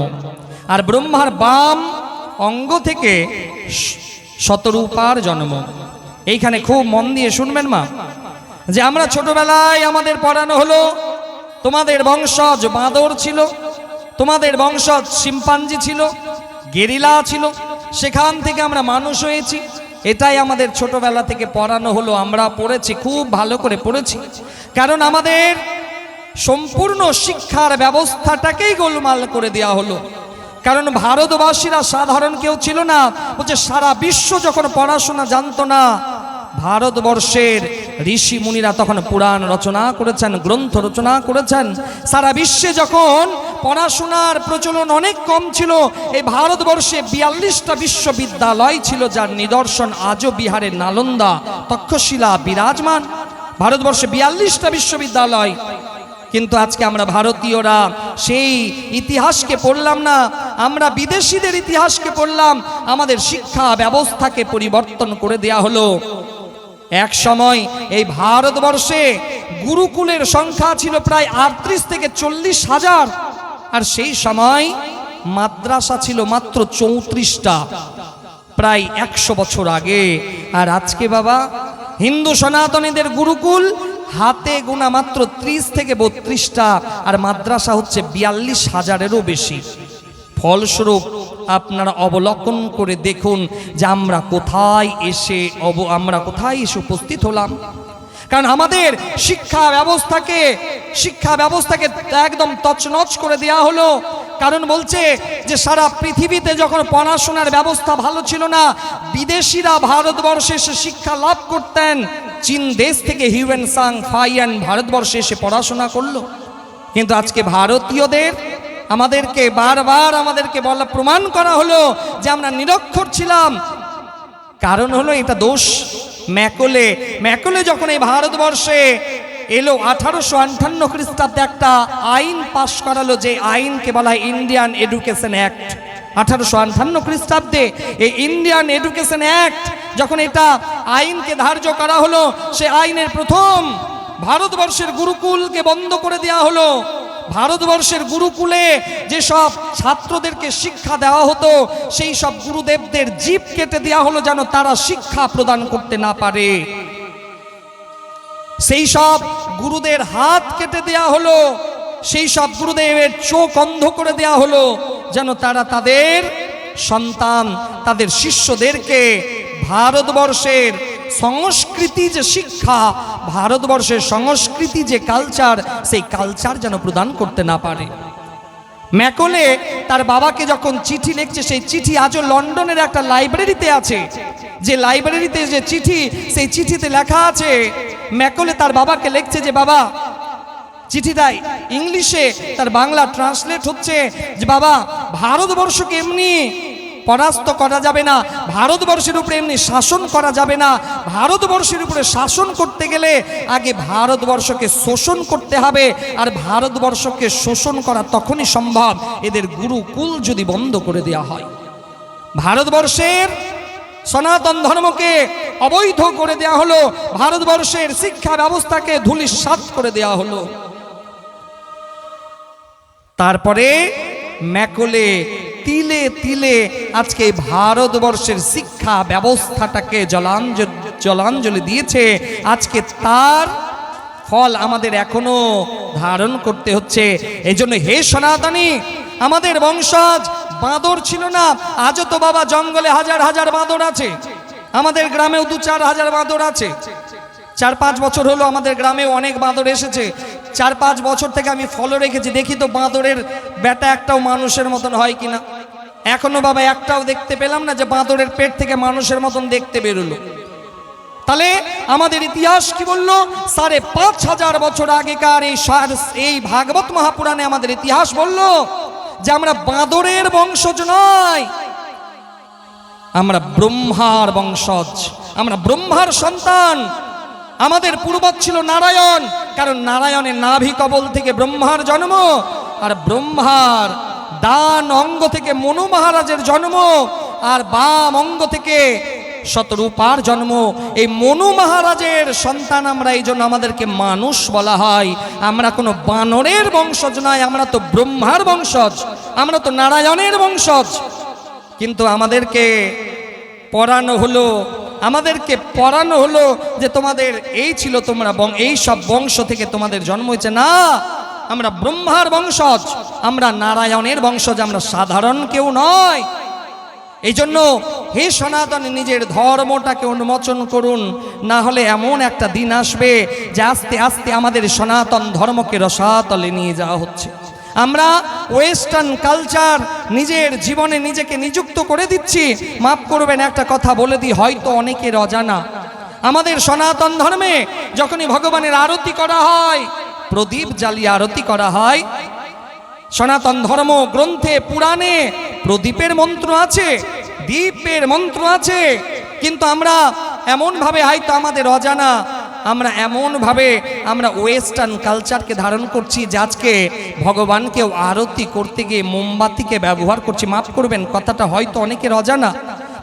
আর ব্রহ্মার বাম অঙ্গ থেকে শতরূপার জন্ম। এইখানে খুব মন দিয়ে শুনবেন মা, যে আমরা ছোটবেলায় আমাদের পড়ানো হলো তোমাদের বংশজ বাঁদর ছিল, তোমাদের বংশজ শিম্পাঞ্জি ছিল, গেরিলা ছিল, সেখান থেকে আমরা মানুষ হয়েছি। এটাই আমাদের ছোটবেলা থেকে পড়ানো হলো, আমরা পড়েছি, খুব ভালো করে পড়েছি। কারণ আমাদের সম্পূর্ণ শিক্ষার ব্যবস্থাটাকেই গোলমাল করে দেওয়া হলো। কারণ ভারতবাসীরা সাধারণ কেউ ছিল না, বলছে সারা বিশ্ব যখন পড়াশোনা জানতো না, ভারতবর্ষের ঋষি মুনিরা তখন পুরাণ রচনা করেছেন, গ্রন্থ রচনা করেছেন। সারা বিশ্বে যখন পড়াশোনার প্রচলন অনেক কম ছিল, এই ভারতবর্ষে 42টা বিশ্ববিদ্যালয় ছিল, যার নিদর্শন আজও বিহারের নালন্দা তক্ষশিলা বিরাজমান। ভারতবর্ষে 42টা বিশ্ববিদ্যালয়। কিন্তু আজকে আমরা ভারতীয়রা সেই ইতিহাসকে পড়লাম না, আমরা বিদেশিদের ইতিহাসকে পড়লাম। আমাদের শিক্ষা ব্যবস্থাকে পরিবর্তন করে দেয়া হলো। এক সময় এই ভারতবর্ষে গুরুকুলের সংখ্যা ছিল প্রায় 38 থেকে 40 হাজার, আর সেই সময় মাদ্রাসা ছিল মাত্র 34টা, প্রায় 100 বছর আগে। আর আজকে বাবা হিন্দু সনাতনীদের গুরুকুল হাতে গোনা মাত্র 30 থেকে 32টা, আর মাদ্রাসা হচ্ছে 42,000-এরও বেশি। ফলস্বরূপ আপনারা অবলোকন করে দেখুন যে আমরা কোথায় এসে উপস্থিত হলাম। কারণ আমাদের শিক্ষা ব্যবস্থাকে একদম তছনছ করে দেয়া হলো। কারণ বলছে যে সারা পৃথিবীতে যখন পড়াশোনার ব্যবস্থা ভালো ছিল না, বিদেশিরা ভারতবর্ষে এসে শিক্ষা লাভ করতেন। চীন দেশ থেকে হিউয়েন সাং ফাইয়ান ভারতবর্ষে এসে পড়াশোনা করলো। কিন্তু আজকে ভারতীয়দের আমাদেরকে বারবার বলা প্রমাণ করা হলো যে আমরা নিরক্ষর ছিলাম। কারণ হলো এটা দোষ ম্যাকলে যখন এই ভারতবর্ষে এলো 1858 খ্রিস্টাব্দে একটা আইন পাশ করালো, যে আইনকে বলা হয় ইন্ডিয়ান এডুকেশন অ্যাক্ট। 1858 খ্রিস্টাব্দে এই ইন্ডিয়ান এডুকেশন অ্যাক্ট যখন এটা আইনকে ধার্য করা হলো, সে আইনের প্রথম ভারতবর্ষের গুরুকুলকে বন্ধ করে দেওয়া হলো। ভারতবর্ষের গুরুকুলে যেসব ছাত্রদেরকে শিক্ষা দেওয়া হতো, সেই সব গুরুদেবদের জিভ কেটে দেওয়া হলো যেন তারা শিক্ষা প্রদান করতে না পারে। সেই সব গুরুদের হাত কেটে দেওয়া হলো, সেই সব গুরুদেবের চোখ অন্ধ করে দেওয়া হলো যেন তারা তাদের সন্তান, তাদের শিষ্যদেরকে ভারতবর্ষের সংস্কৃতি যে শিক্ষা, ভারতবর্ষের সংস্কৃতি যে কালচার, সেই কালচার যেন প্রদান করতে না পারে। ম্যাকলে তার বাবাকে যখন চিঠি লিখছে, সেই চিঠি আজও লন্ডনের একটা লাইব্রেরিতে আছে। যে লাইব্রেরিতে যে চিঠি, সেই চিঠিতে লেখা আছে, ম্যাকলে তার বাবাকে লিখছে যে বাবা, চিঠিটা ইংলিশে তার বাংলা ট্রান্সলেট হচ্ছে যে বাবা, ভারতবর্ষকে এমনি পরাস্ত করা যাবে না, ভারতবর্ষের উপরে এমনি শাসন করা যাবে না। ভারতবর্ষের উপরে শাসন করতে গেলে আগে ভারতবর্ষকে শোষণ করতে হবে, আর ভারতবর্ষকে শোষণ করা তখনই সম্ভব এদের গুরুকুল যদি বন্ধ করে দেওয়া হয়। ভারতবর্ষের সনাতন ধর্মকে অবৈধ করে দেয়া হলো, ভারতবর্ষের শিক্ষা ব্যবস্থাকে ধূলিসাৎ করে দেয়া হলো। তারপরে ম্যাকলে তিলে তিলে আজকে ভারতবর্ষের শিক্ষা ব্যবস্থাটাকে জলাঞ্জলি দিয়েছে। আজকে তার ফল আমাদের এখনো ধারণ করতে হচ্ছে। এই জন্য হে সনাতনী, আমাদের বংশজ বাঁদর ছিল না, আজও তো বাবা জঙ্গলে হাজার হাজার বাঁদর আছে। আমাদের গ্রামেও 2-4 হাজার বাঁদর আছে। 4-5 বছর হলো আমাদের গ্রামেও অনেক বাঁদর এসেছে। 4-5 বছর থেকে আমি ফলো রেখেছি, দেখি তো বাঁদরের বেটা একটাও মানুষের মতন হয় কিনা। এখনো বাবা একটাও দেখতে পেলাম না যে বাঁদরের পেট থেকে মানুষের মতন দেখতে বেরোলো। তাহলে আমাদের ইতিহাস কি বলল? 5,500 বছর আগেকার এই ভাগবত মহাপুরাণে আমাদের ইতিহাস বলল যে আমরা বাঁদরের বংশজ নয়, আমরা ব্রহ্মার বংশজ, আমরা ব্রহ্মার সন্তান। আমাদের পূর্বজ ছিল নারায়ণ, কারণ নারায়ণের নাভি কবল থেকে ব্রহ্মার জন্ম, আর ব্রহ্মার ডান অঙ্গ থেকে মনু মহারাজের জন্ম, আর বাম অঙ্গ থেকে শতরূপার জন্ম। এই মনু মহারাজের সন্তান আমরা, এই জন্য আমাদেরকে মানুষ বলা হয়। আমরা কোনো বানরের বংশজ নয়, আমরা তো ব্রহ্মার বংশজ, আমরা তো নারায়ণের বংশজ। কিন্তু আমাদেরকে পড়ানো হলো যে তোমাদের এই ছিল, তোমরা এই সব বংশ থেকে তোমাদের জন্ম হয়েছে। না, আমরা ব্রহ্মার বংশজ, আমরা নারায়ণের বংশজ, আমরা সাধারণ কেউ নয়। এই জন্য হে সনাতনী, নিজের ধর্মটাকে উন্মোচন করুন, না হলে এমন একটা দিন আসবে যে আস্তে আস্তে আমাদের সনাতন ধর্মকে রসাতলে নিয়ে যাওয়া হচ্ছে। আমরা ওয়েস্টার্ন কালচার নিজের জীবনে নিজেকে নিযুক্ত করে দিচ্ছি। মাফ করবেন, একটা কথা বলে দিই, হয়তো অনেকের অজানা। আমাদের সনাতন ধর্মে যখনই ভগবানের আরতি করা হয়, প্রদীপ জ্বালিয়ে আরতি করা হয়, সনাতন ধর্ম গ্রন্থে পুরাণে প্রদীপের মন্ত্র আছে, দীপের মন্ত্র আছে। কিন্তু আমরা এমনভাবে, হয়তো আমাদের অজানা, আমরা ওয়েস্টার্ন কালচারকে ধারণ করছি যে আজকে ভগবানকেও আরতি করতে গিয়ে মোমবাতিকে ব্যবহার করছি। মাফ করবেন, কথাটা হয়তো অনেকের অজানা।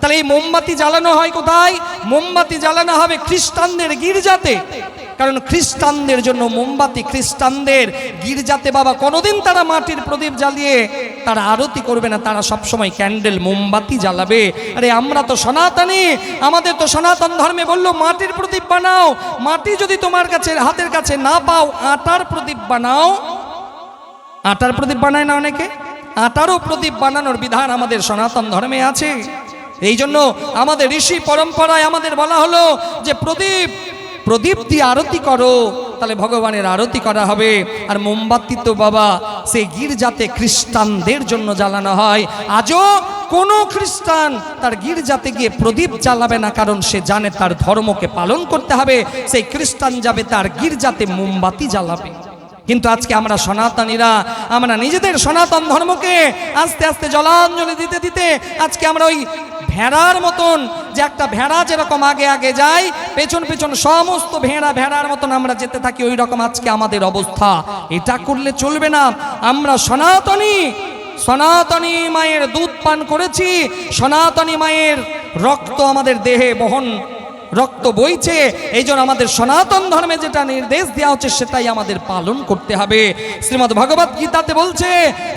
তাহলে এই মোমবাতি জ্বালানো হয় কোথায়? মোমবাতি জ্বালানো হবে খ্রিস্টানদের গির্জাতে, কারণ খ্রিস্টানদের জন্য মোমবাতি, খ্রিস্টানদের গির্জাতে বাবা কোনোদিন তারা মাটির প্রদীপ জ্বালিয়ে তারা আরতি করবে না, তারা সবসময় ক্যান্ডেল মোমবাতি জ্বালাবে। আরে আমরা তো সনাতনী, আমাদের তো সনাতন ধর্মে বললো মাটির প্রদীপ বানাও। মাটি যদি তোমার কাছে হাতের কাছে না পাও, আটার প্রদীপ বানাও। আটার প্রদীপ বানায় না অনেকে, আটারও প্রদীপ বানানোর বিধান আমাদের সনাতন ধর্মে আছে। এই জন্য আমাদের ঋষি পরম্পরায় আমাদের বলা হলো যে প্রদীপ দিয়ে আরতি করো, তাহলে ভগবানের আরতি করা হবে। আর মোমবাতি তো বাবা সেই গির্জাতে খ্রিস্টানদের জন্য জ্বালানো হয়। আজও কোনো খ্রিস্টান তার গির্জাতে গিয়ে প্রদীপ জ্বালাবে না, কারণ সে জানে তার ধর্মকে পালন করতে হবে। সেই খ্রিস্টান যাবে তার গির্জাতে মোমবাতি জ্বালাবে। কিন্তু আজকে আমরা সনাতনীরা, আমরা নিজেদের সনাতন ধর্মকে আস্তে আস্তে জলাঞ্জলি দিতে দিতে আজকে আমরা ওই ভেড়ার মতন, যে একটা ভেড়া যেরকম আগে আগে যায়, পেছন পেছন সমস্ত ভেড়ার মতন আমরা যেতে থাকি, ওই রকম আজকে আমাদের অবস্থা। এটা করলে চলবে না। আমরা সনাতনী মায়ের দুধ পান করেছি, সনাতনী মায়ের রক্ত আমাদের দেহে রক্ত বইছে। এই জন্য আমাদের সনাতন ধর্মে যেটা নির্দেশ দেওয়া হচ্ছে সেটাই আমাদের পালন করতে হবে। শ্রীমদ্ ভগবত গীতাতে বলছে,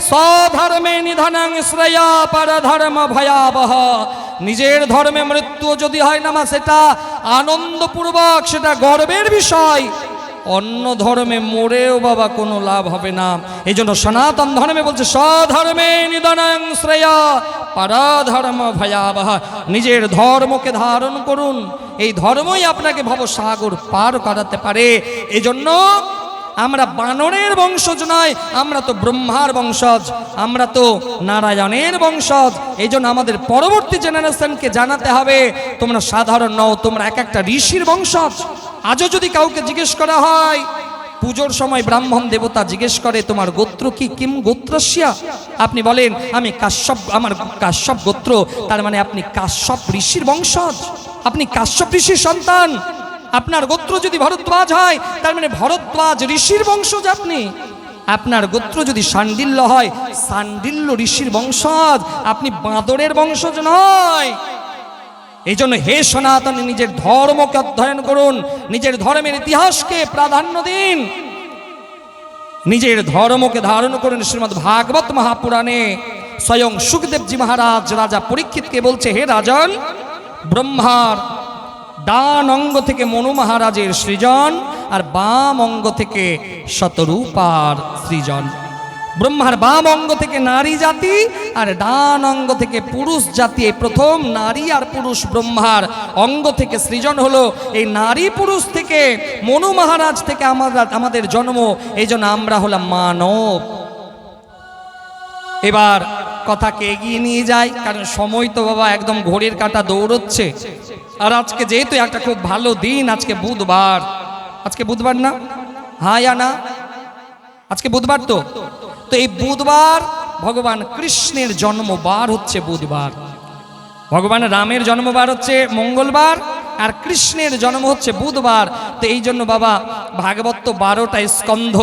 স্বধর্মে নিধনং শ্রেয়া পরধর্ম ভয়াবহ। নিজের ধর্মে মৃত্যু যদি হয় না, সেটা আনন্দপূর্বক, সেটা গর্বের বিষয়। অন্য ধর্মে মরেও বাবা কোনো লাভ হবে না। এই জন্য সনাতন ধর্মে বলছে, স্বধর্মে নিধনং শ্রেয়া পরধর্ম ভয়াবহ। নিজের ধর্মকে ধারণ করুন, এই ধর্মই আপনাকে ভবসাগর পার করাতে পারে। এই জন্য আমরা বানরের বংশজ নয়, আমরা তো ব্রহ্মার বংশজ, আমরা তো নারায়ণের বংশজ। এই জন্য আমাদের পরবর্তী জেনারেশনকে জানাতে হবে, তোমরা সাধারণ নও, তোমরা এক একটা ঋষির বংশজ। আজও যদি কাউকে জিজ্ঞেস করা হয়, পুজোর সময় ব্রাহ্মণ দেবতা জিজ্ঞেস করে, তোমার গোত্র কি? কিম গোত্রস্যা? আপনি বলেন আমি কাশ্যপ, আমার কাশ্যপ গোত্র। তার মানে আপনি কাশ্যপ ঋষির বংশজ, আপনি কাশ্যপ ঋষির সন্তান। আপনার গোত্র যদি ভরদ্বাজ হয়, তার মানে ভরদ্বাজ ঋষির বংশজ আপনি। আপনার গোত্র যদি শাণ্ডিল্য হয়, শাণ্ডিল্য ঋষির বংশজ, আপনি বাঁদরের বংশজ নয়। এই জন্য হে সনাতনী, নিজের ধর্মকে অধ্যয়ন করুন, নিজের ধর্মের ইতিহাসকে প্রাধান্য দিন, নিজের ধর্মকে ধারণ করুন। শ্রীমদ্ ভাগবত মহাপুরাণে স্বয়ং সুখদেবজি মহারাজ রাজা পরীক্ষিতকে বলছে, হে রাজন, ব্রহ্মার ডান অঙ্গ থেকে মনু মহারাজের সৃজন, আর বাম অঙ্গ থেকে শতরূপার সৃজন। ব্রহ্মার বাম অঙ্গ থেকে নারী জাতি আর ডান অঙ্গ থেকে পুরুষ জাতি। এই প্রথম নারী আর পুরুষ ব্রহ্মার অঙ্গ থেকে সৃজন হলো। এই নারী পুরুষ থেকে মনু মহারাজ থেকে আমাদের জন্ম, এই জন্য আমরা হলাম মানব। এবার কথাকে এগিয়ে নিয়ে যাই, কারণ সময় তো বাবা একদম ঘড়ির কাঁটা দৌড়চ্ছে। আর আজকে যেহেতু একটা খুব ভালো দিন, আজকে বুধবার। আজকে বুধবার না? হ্যাঁ ইয়া না? আজকে বুধবার তো এই বুধবার ভগবান কৃষ্ণের জন্মবার হচ্ছে বুধবার। ভগবান রামের জন্মবার হচ্ছে মঙ্গলবার, আর কৃষ্ণের জন্ম হচ্ছে বুধবার। তো এই জন্য বাবা ভাগবত 12টা স্কন্ধ,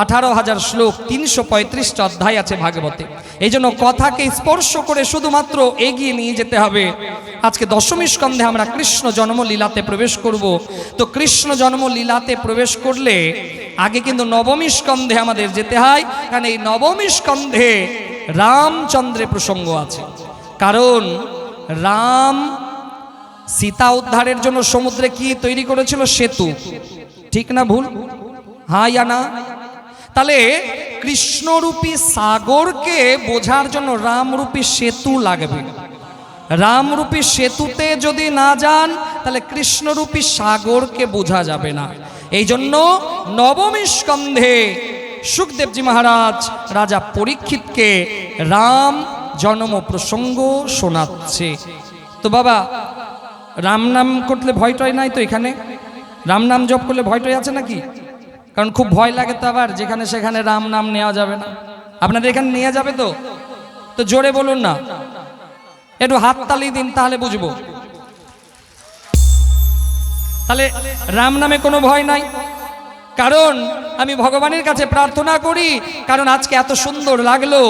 18,000 শ্লোক, 335টা অধ্যায় আছে ভাগবতে। এই জন্য কথাকে স্পর্শ করে শুধুমাত্র এগিয়ে নিয়ে যেতে হবে। আজকে দশমী স্কন্ধে আমরা কৃষ্ণ জন্ম লীলাতে প্রবেশ করব। তো কৃষ্ণ জন্ম লীলাতে প্রবেশ করলে আগে কিন্তু নবমী স্কন্ধে আমাদের যেতে হয়, কারণ এই নবমী স্কন্ধে রামচন্দ্রের প্রসঙ্গ আছে। কারণ রাম সীতা উদ্ধারের জন্য সমুদ্রে কি তৈরি করেছিল? সেতু। ঠিক না ভুল? হ্যাঁ ইয়া না? তাহলে কৃষ্ণরূপী সাগরকে বোঝার জন্য রামরূপী সেতু লাগবে। রামরূপী সেতুতে যদি না যান, তাহলে কৃষ্ণরূপী সাগরকে বোঝা যাবে না। এই জন্য নবমী স্কন্ধে সুখদেবজি মহারাজ রাজা পরীক্ষিতকে রাম জন্ম প্রসঙ্গ শোনাচ্ছে। তো বাবা, রাম নাম করলে ভয় টয় নাই তো? এখানে রাম নাম জপ করলে ভয় টয় আছে নাকি? কারণ খুব ভয় লাগে তো, আবার যেখানে সেখানে রাম নাম নেওয়া যাবে না। আপনাদের এখানে নেওয়া যাবে তো? তো জোরে বলুন না, একটু হাততালি দিন, তাহলে বুঝবো। তাহলে রাম নামে কোনো ভয় নাই, কারণ আমি ভগবানের কাছে প্রার্থনা করি। কারণ আজকে এত সুন্দর লাগলো,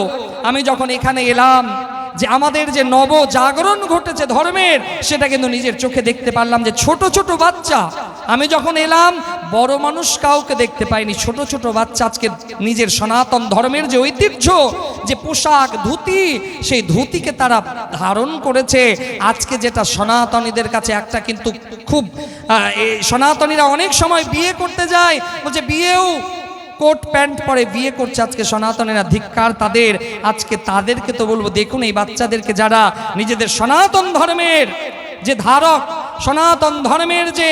আমি যখন এখানে এলাম, যে আমাদের যে নব জাগরণ ঘটেছে ধর্মের, সেটা কিন্তু নিজের চোখে দেখতে পারলাম। যে ছোট ছোট বাচ্চা, আমি যখন এলাম বড় মানুষ কাউকে দেখতে পাইনি, ছোট ছোট বাচ্চা আজকে নিজের সনাতন ধর্মের যে ঐতিহ্য, যে পোশাক ধুতি, সেই ধুতিকে তারা ধারণ করেছে। আজকে যেটা সনাতনীদের কাছে একটা কিন্তু খুব, সনাতনীরা অনেক সময় বিয়ে করতে যায়, বলছে বিয়েও কোট প্যান্ট পরে বিয়ে করছে আজকে সনাতনীরা, ধিক্কার তাদের। আজকে তাদেরকে তো বলবো, দেখুন এই বাচ্চাদেরকে যারা নিজেদের সনাতন ধর্মের যে ধারক, সনাতন ধর্মের যে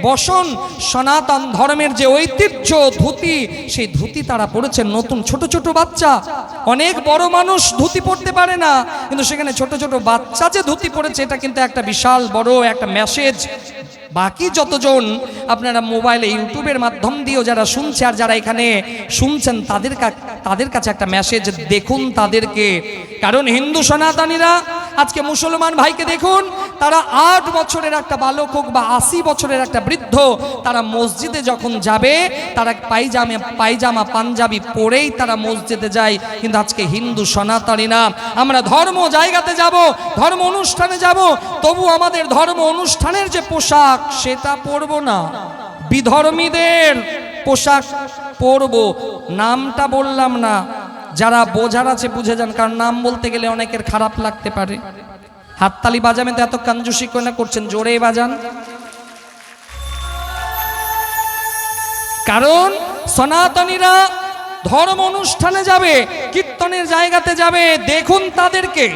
বসন, সনাতন ধর্মের যে ঐতিহ্য ধুতি, সেই ধুতি তারা পড়েছে। নতুন ছোট ছোট বাচ্চা, অনেক বড় মানুষ ধুতি পড়তে পারে না, কিন্তু সেখানে ছোট ছোট বাচ্চা যে ধুতি পড়েছে, এটা কিন্তু একটা বিশাল বড় একটা মেসেজ। বাকি যতজন আপনারা মোবাইলে ইউটিউবের মাধ্যম দিয়েও যারা শুনছে, আর যারা এখানে শুনছেন, তাদের কাছে একটা মেসেজ, দেখুন তাদেরকে। কারণ হিন্দু সনাতনীরা আজকে মুসলমান ভাইকে দেখুন, তারা 8 বছরের একটা বালক হোক বা 80 বছরের একটা বৃদ্ধ, তারা মসজিদে যখন যাবে, তারা পায়জামা পাঞ্জাবি পরেই তারা মসজিদে যায়। কিন্তু আজকে হিন্দু সনাতনীরা আমরা ধর্ম জায়গাতে যাব, ধর্ম অনুষ্ঠানে যাব, তবু আমাদের ধর্ম অনুষ্ঠানের যে পোশাক, সেটা পরবো না, বিধর্মীদের পোশাক পরবো। নামটা বললাম না, যারা বোঝার আছে বুঝে যান, কারণ নাম বলতে গেলে অনেকের খারাপ লাগতে পারে। হাততালি বাজাবেন তো এত কাঞ্জুসি করে না করছেন, জোরে বাজান। কারণ সনাতনীরা ধর্ম অনুষ্ঠানে যাবে, কীর্তনের জায়গাতে যাবে, দেখুন তাদেরকে,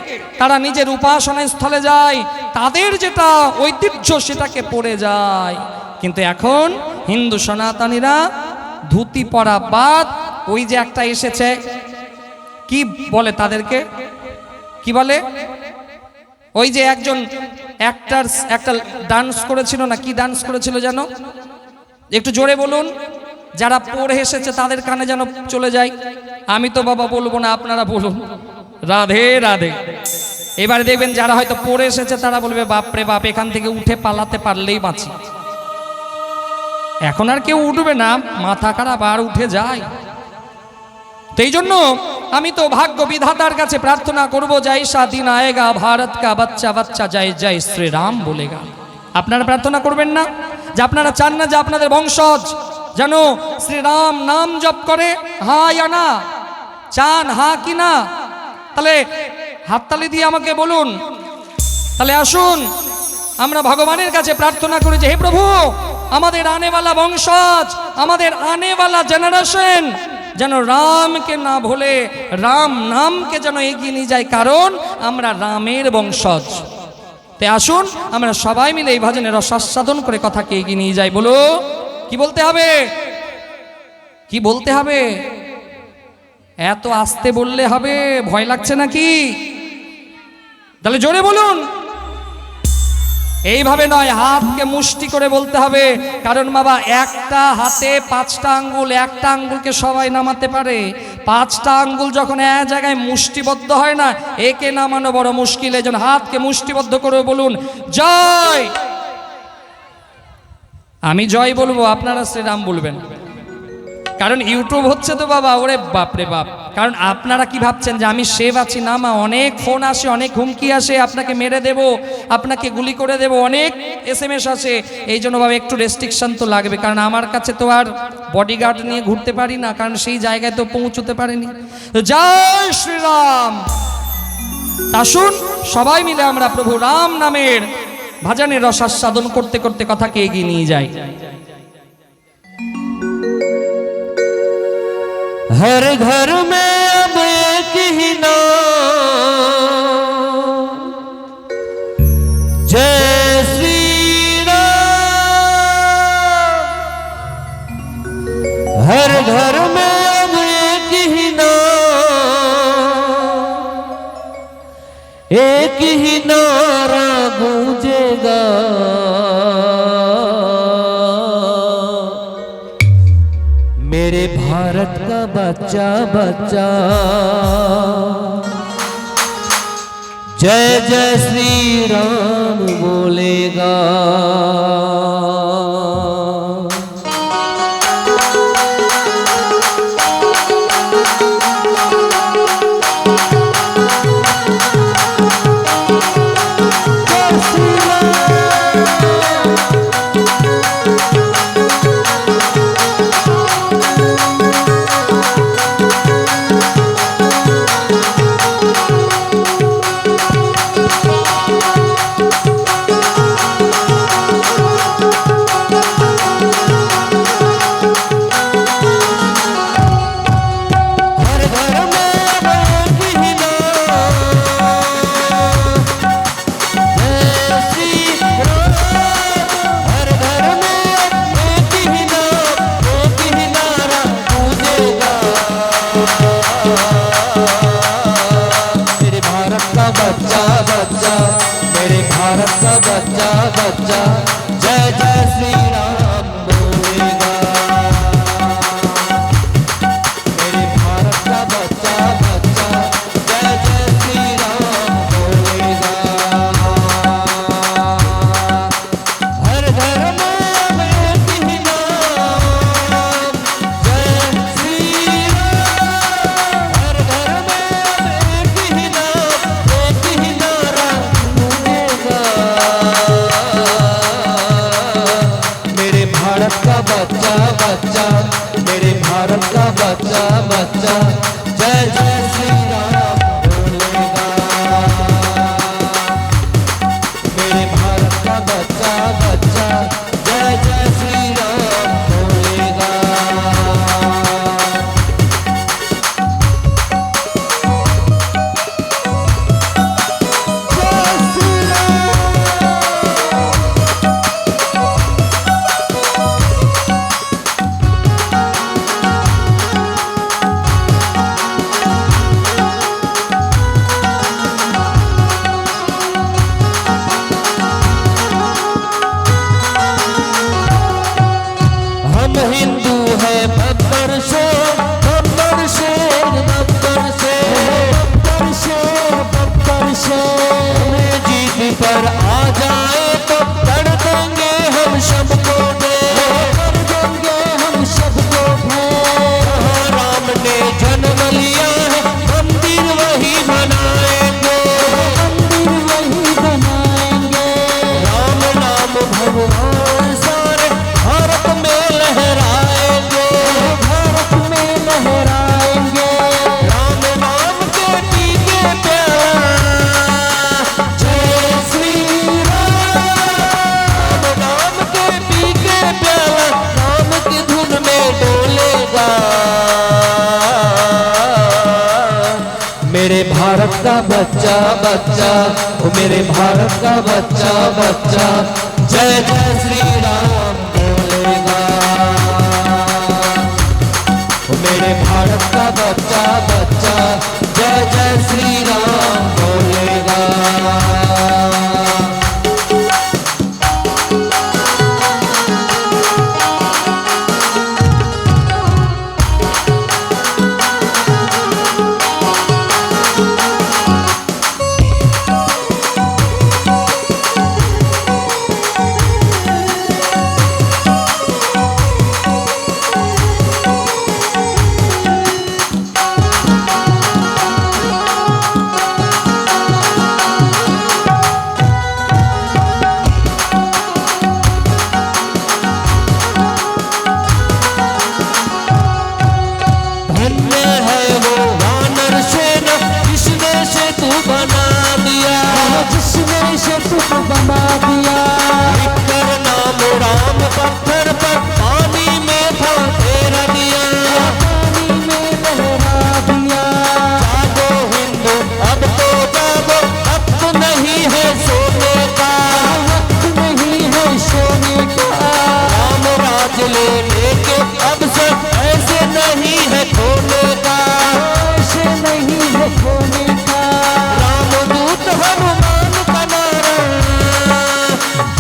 তারা নিজের উপাসনা স্থলে যায়, তাদের যেটা ঐতিহ্য সেটাকে পড়ে যায়। কিন্তু এখন হিন্দু সনাতনীরা ধুতি পরা বাদ, ওই যে একটা এসেছে, কি বলে তাদেরকে, কি বলে, ওই যে একজন একটা ডান্স করেছিল না, কি ডান্স করেছিল যেন, একটু জোরে বলুন। যারা পড়ে এসেছে তাদের কানে যেন চলে যায়। আমি তো বাবা বলবো না, আপনারা বলুন। রাধে রাধে। এবারে দেখবেন যারা হয়তো পড়ে এসেছে তারা বলবে, বাপরে বাপ, এখান থেকে উঠে পালাতে পারলেই বাঁচি। এখন আর কেউ উঠবে না, মাথা খারাপ, আর উঠে যায়। তো এই জন্য আমি তো ভাগ্য বিধাতার কাছে প্রার্থনা করব জয়সা দিন আয়েগা ভারত কা বাচ্চা বাচ্চা জয় জয় শ্রী রাম বলেগা। আপনারা প্রার্থনা করবেন না যে আপনারা চান না যে আপনাদের বংশজ যেন শ্রীরাম নাম জপ করে? হ্যাঁ ইয়া না? চান হ্যাঁ কি না? তাহলে হাততালি দিয়ে আমাকে বলুন। তাহলে আসুন আমরা ভগবানের কাছে প্রার্থনা করি যে হে প্রভু, আমাদের আনেওয়ালা বংশজ, আমাদের আনেওয়ালা জেনারেশন যেন রামকে না ভুলে রাম নামকে যেন এগিয়ে নিয়ে যায়, কারণ আমরা রামের বংশজ। তাই আসুন আমরা সবাই মিলে এই ভজনের রসাস্বাদন করে কথাকে এগিয়ে নিয়ে যাই। বলো কি বলতে হবে? কি বলতে হবে? এত আস্তে বললে হবে? ভয় লাগছে নাকি? তাহলে জোরে বলুন। এইভাবে নয়, হাতকে মুষ্টি করে বলতে হবে, কারণ বাবা একটা হাতে 5টা আঙ্গুল, একটা আঙ্গুলকে সবাই নামাতে পারে। 5টা আঙ্গুল যখন এক জায়গায় মুষ্টিবদ্ধ হয় না, একে নামানো বড় মুশকিল। এই জন্য হাতকে মুষ্টিবদ্ধ করে বলুন জয়। আমি জয় বলবো, আপনারা শ্রীরাম বলবেন, কারণ ইউটিউব হচ্ছে তো বাবা। ওরে বাপরে বাপ, কারণ আপনারা কি ভাবছেন যে আমি সেভ আছি? না মা, অনেক ফোন আসে, অনেক হুমকি আসে, আপনাকে মেরে দেব, আপনাকে গুলি করে দেব, অনেক SMS আসে। এই জন্য বাবা একটু রেস্ট্রিকশন তো লাগবে, কারণ আমার কাছে তো আর বডিগার্ড নিয়ে ঘুরতে পারি না, কারণ সেই জায়গায় তো পৌঁছতে পারিনি। জয় শ্রীরাম। আসুন সবাই মিলে আমরা প্রভু রাম নামের ভজনের রসাস্বাদন করতে করতে কথাকে এগিয়ে নিয়ে যাই। हर घर में अब एक ही नाम, जय श्री राम। हर घर में अब एक ही नाम, एक ही नारा गूंजेगा, मेरे भारत का बच्चा बच्चा जय जय श्री राम बोलेगा। भारत का बच्चा बच्चा, ओ मेरे भारत का बच्चा बच्चा, जय जय श्री राम बोलेगा। ओ मेरे भारत का बच्चा बच्चा, जय जय श्री राम बोलेगा। बना दिया लिखकर नाम राम पत्थर पर, पानी में था तेरा दिया, पानी में लहरा दिया। जागो हिंदू अब तो जागो, वक्त नहीं है सोने का, वक्त नहीं है सोने का। राम राज लेने के अब से ऐसे नहीं है खोने का, ऐसे नहीं है खोने का। रामदूत हनुमान का नारा,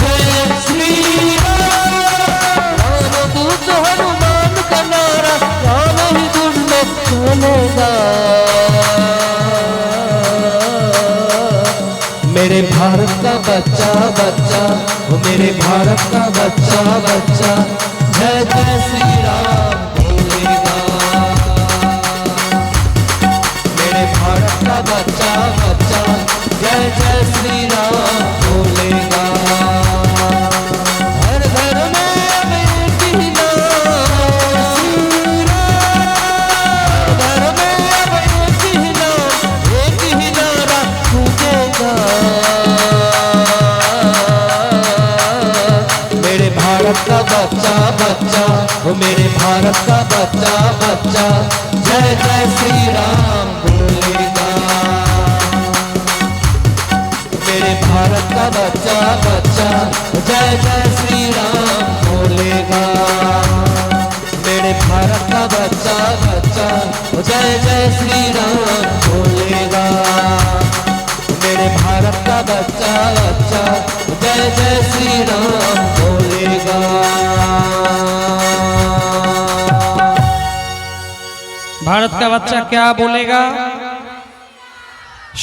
जय श्री राम। रामदूत हनुमान का नारा, राम ही दुनिया चलेगा। मेरे भारत का बच्चा बच्चा, वो मेरे भारत का बच्चा बच्चा, जय जय श्री राम बोलेगा। मेरे भारत का बच्चा बच्चा, जय जय श्री राम बोलेगा। हर घर में अब एक ही नाम श्री राम, घर में अब एक ही नाम, एक ही नारा गूंजेगा। मेरे भारत का बच्चा बच्चा, वो मेरे भारत का बच्चा बच्चा, जय जय श्री राम बोलेगा। मेरे भारत का बच्चा बच्चा, जय जय श्री राम बोलेगा। मेरे भारत का बच्चा बच्चा, जय जय श्री राम बोलेगा। मेरे भारत का बच्चा बच्चा, जय जय श्री राम बोलेगा। भारत का बच्चा क्या बोलेगा?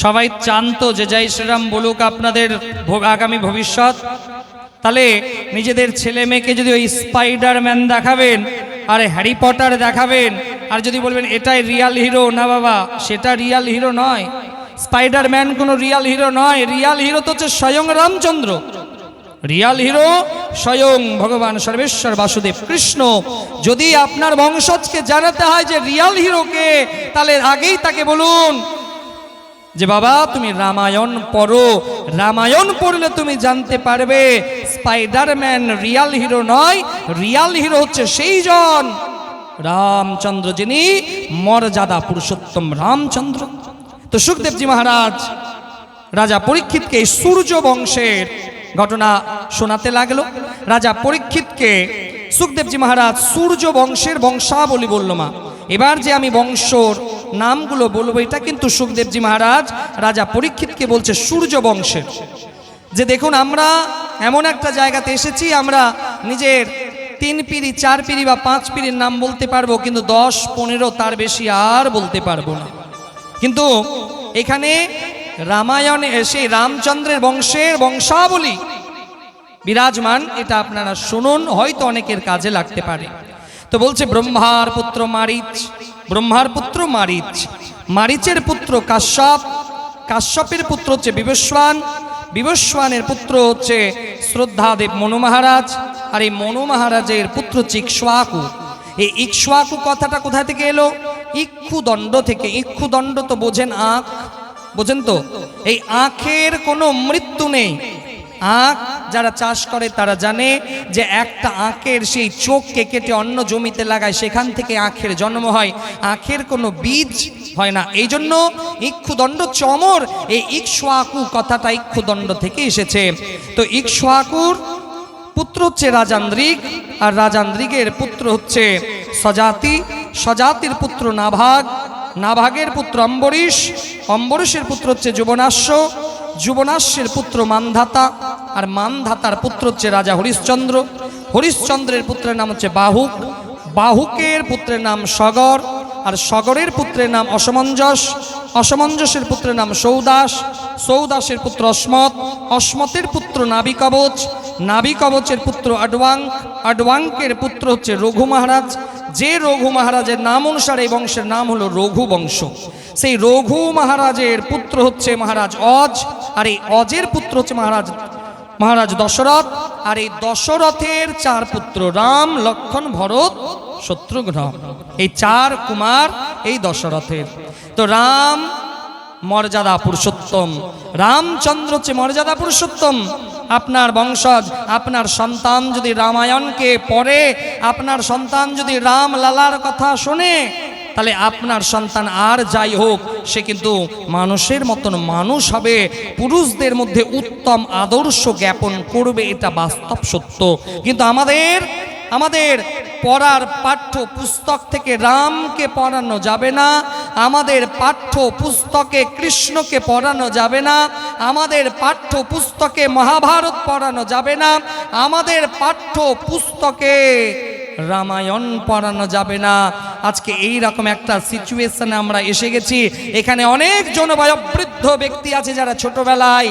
সবাই চান তো যে জয় শ্রীরাম বলুক আপনাদের আগামী ভবিষ্যৎ। তাহলে নিজেদের ছেলে মেয়েকে যদি ওই স্পাইডারম্যান দেখাবেন আর হ্যারি পটার দেখাবেন, আর যদি বলবেন এটাই রিয়াল হিরো, না বাবা সেটা রিয়াল হিরো নয়, স্পাইডারম্যান কোনো রিয়াল হিরো নয়। রিয়াল হিরো তো হচ্ছে স্বয়ং রামচন্দ্র, রিয়াল হিরো স্বয়ং ভগবান সর্বেশ্বর বাসুদেব কৃষ্ণ। যদি আপনার বংশজকে জানাতে হয় যে রিয়াল হিরোকে, তাহলে আগেই তাকে বলুন যে বাবা তুমি রামায়ণ পড়ো, রামায়ণ পড়লে তুমি জানতে পারবে স্পাইডারম্যান রিয়াল হিরো নয়, রিয়াল হিরো হচ্ছে সেই জন রামচন্দ্র, যিনি মর্যাদা পুরুষোত্তম রামচন্দ্র। তো সুখদেবজি মহারাজ রাজা পরীক্ষিতকে এই সূর্য বংশের ঘটনা শোনাতে লাগলো। রাজা পরীক্ষিতকে সুখদেবজি মহারাজ সূর্য বংশের বংশাবলী বলল। মা এবার যে আমি বংশর নামগুলো বলবো, এটা কিন্তু সুখদেবজি মহারাজ রাজা পরীক্ষিতকে বলছে সূর্য বংশের। যে দেখুন আমরা এমন একটা জায়গাতে এসেছি, আমরা নিজের 3 পিঁড়ি 4 পিঁড়ি বা 5 পিঁড়ির নাম বলতে পারবো, কিন্তু 10, 15 তার বেশি আর বলতে পারবো না। কিন্তু এখানে রামায়ণে এসে রামচন্দ্রের বংশের বংশাবলী বিরাজমান, এটা আপনারা শুনুন, হয়তো অনেকের কাজে লাগতে পারে। তো বলছে ব্রহ্মার পুত্র মারিচ, ব্রহ্মার পুত্র মারিচ, মারিচের পুত্র কাশ্যপ, কাশ্যপের পুত্র হচ্ছে বিবস্বান, বিবস্বানের পুত্র হচ্ছে শ্রদ্ধাদেব মনু মহারাজ, আর এই মনু মহারাজের পুত্র হচ্ছে ইক্ষ্বাকু। এই ইক্ষ্বাকু কথাটা কোথা থেকে এলো? ইক্ষুদণ্ড থেকে। ইক্ষুদণ্ড তো বোঝেন আঁখ, বোঝেন তো? এই আঁখের কোনো মৃত্যু নেই, আঁখ যারা চাষ করে তারা জানে যে একটা আখের সেই চোখকে কেটে অন্য জমিতে লাগায়, সেখান থেকে আখের জন্ম হয়, আখের কোনো বীজ হয় না। এই জন্য ইক্ষুদণ্ড চমর, এই ইক্ষ্বাকু কথাটা ইক্ষুদণ্ড থেকে এসেছে। তো ইক্ষ্বাকুর পুত্র হচ্ছে রাজান্দ্রিক, আর রাজান্দ্রিকের পুত্র হচ্ছে সজাতি, সজাতির পুত্র নাভাগ, নাভাগের পুত্র অম্বরীশ, অম্বরীশের পুত্র হচ্ছে যুবনাশ্য, যুবনাশ্যের পুত্র মানধাতা, আর মানধাতার পুত্র হচ্ছে রাজা হরিশ্চন্দ্র, হরিশ্চন্দ্রের পুত্রের নাম হচ্ছে বাহুক, বাহুকের পুত্রের নাম সগর, আর সগরের পুত্রের নাম অসমঞ্জস, অসমঞ্জসের পুত্রের নাম সৌদাস, সৌদাসের পুত্র অস্মৎ, অস্মতের পুত্র নাবিকবচ, নাবিকবচের পুত্র আডওয়াঙ্ক, আডওয়াঙ্কের পুত্র হচ্ছে রঘু মহারাজ, যে রঘু মহারাজের নাম অনুসারে এই বংশের নাম হলো রঘু বংশ। সেই রঘু মহারাজের পুত্র হচ্ছে মহারাজ অজ, আর এই অজের পুত্র হচ্ছে মহারাজ দশরথ, আর এই দশরথের 4 পুত্র রাম, লক্ষ্মণ, ভরত, শত্রুঘ্ন, এই 4 কুমার এই দশরথের। তো রাম মর্যাদা পুরুষোত্তম, রামচন্দ্র হচ্ছে মর্যাদা পুরুষোত্তম। আপনার বংশজ, আপনার সন্তান যদি রামায়ণকে পড়ে, আপনার সন্তান যদি রাম লালার কথা শোনে, তাহলে আপনার সন্তান আর যাই হোক সে কিন্তু মানুষের মতন মানুষ হবে, পুরুষদের মধ্যে উত্তম আদর্শ জ্ঞাপন করবে, এটা বাস্তব সত্য। কিন্তু আমাদের পড়ার পাঠ্য পুস্তক থেকে রামকে পড়ানো যাবে না, আমাদের পাঠ্য পুস্তকে কৃষ্ণকে পড়ানো যাবে না, আমাদের পাঠ্য পুস্তকে মহাভারত পড়ানো যাবে না, আমাদের পাঠ্য পুস্তকে রামায়ণ পড়ানো যাবে না। আজকে এই রকম একটা সিচুয়েশনে আমরা এসে গেছি। এখানে অনেক জন বয়োবৃদ্ধ ব্যক্তি আছে যারা ছোটবেলায়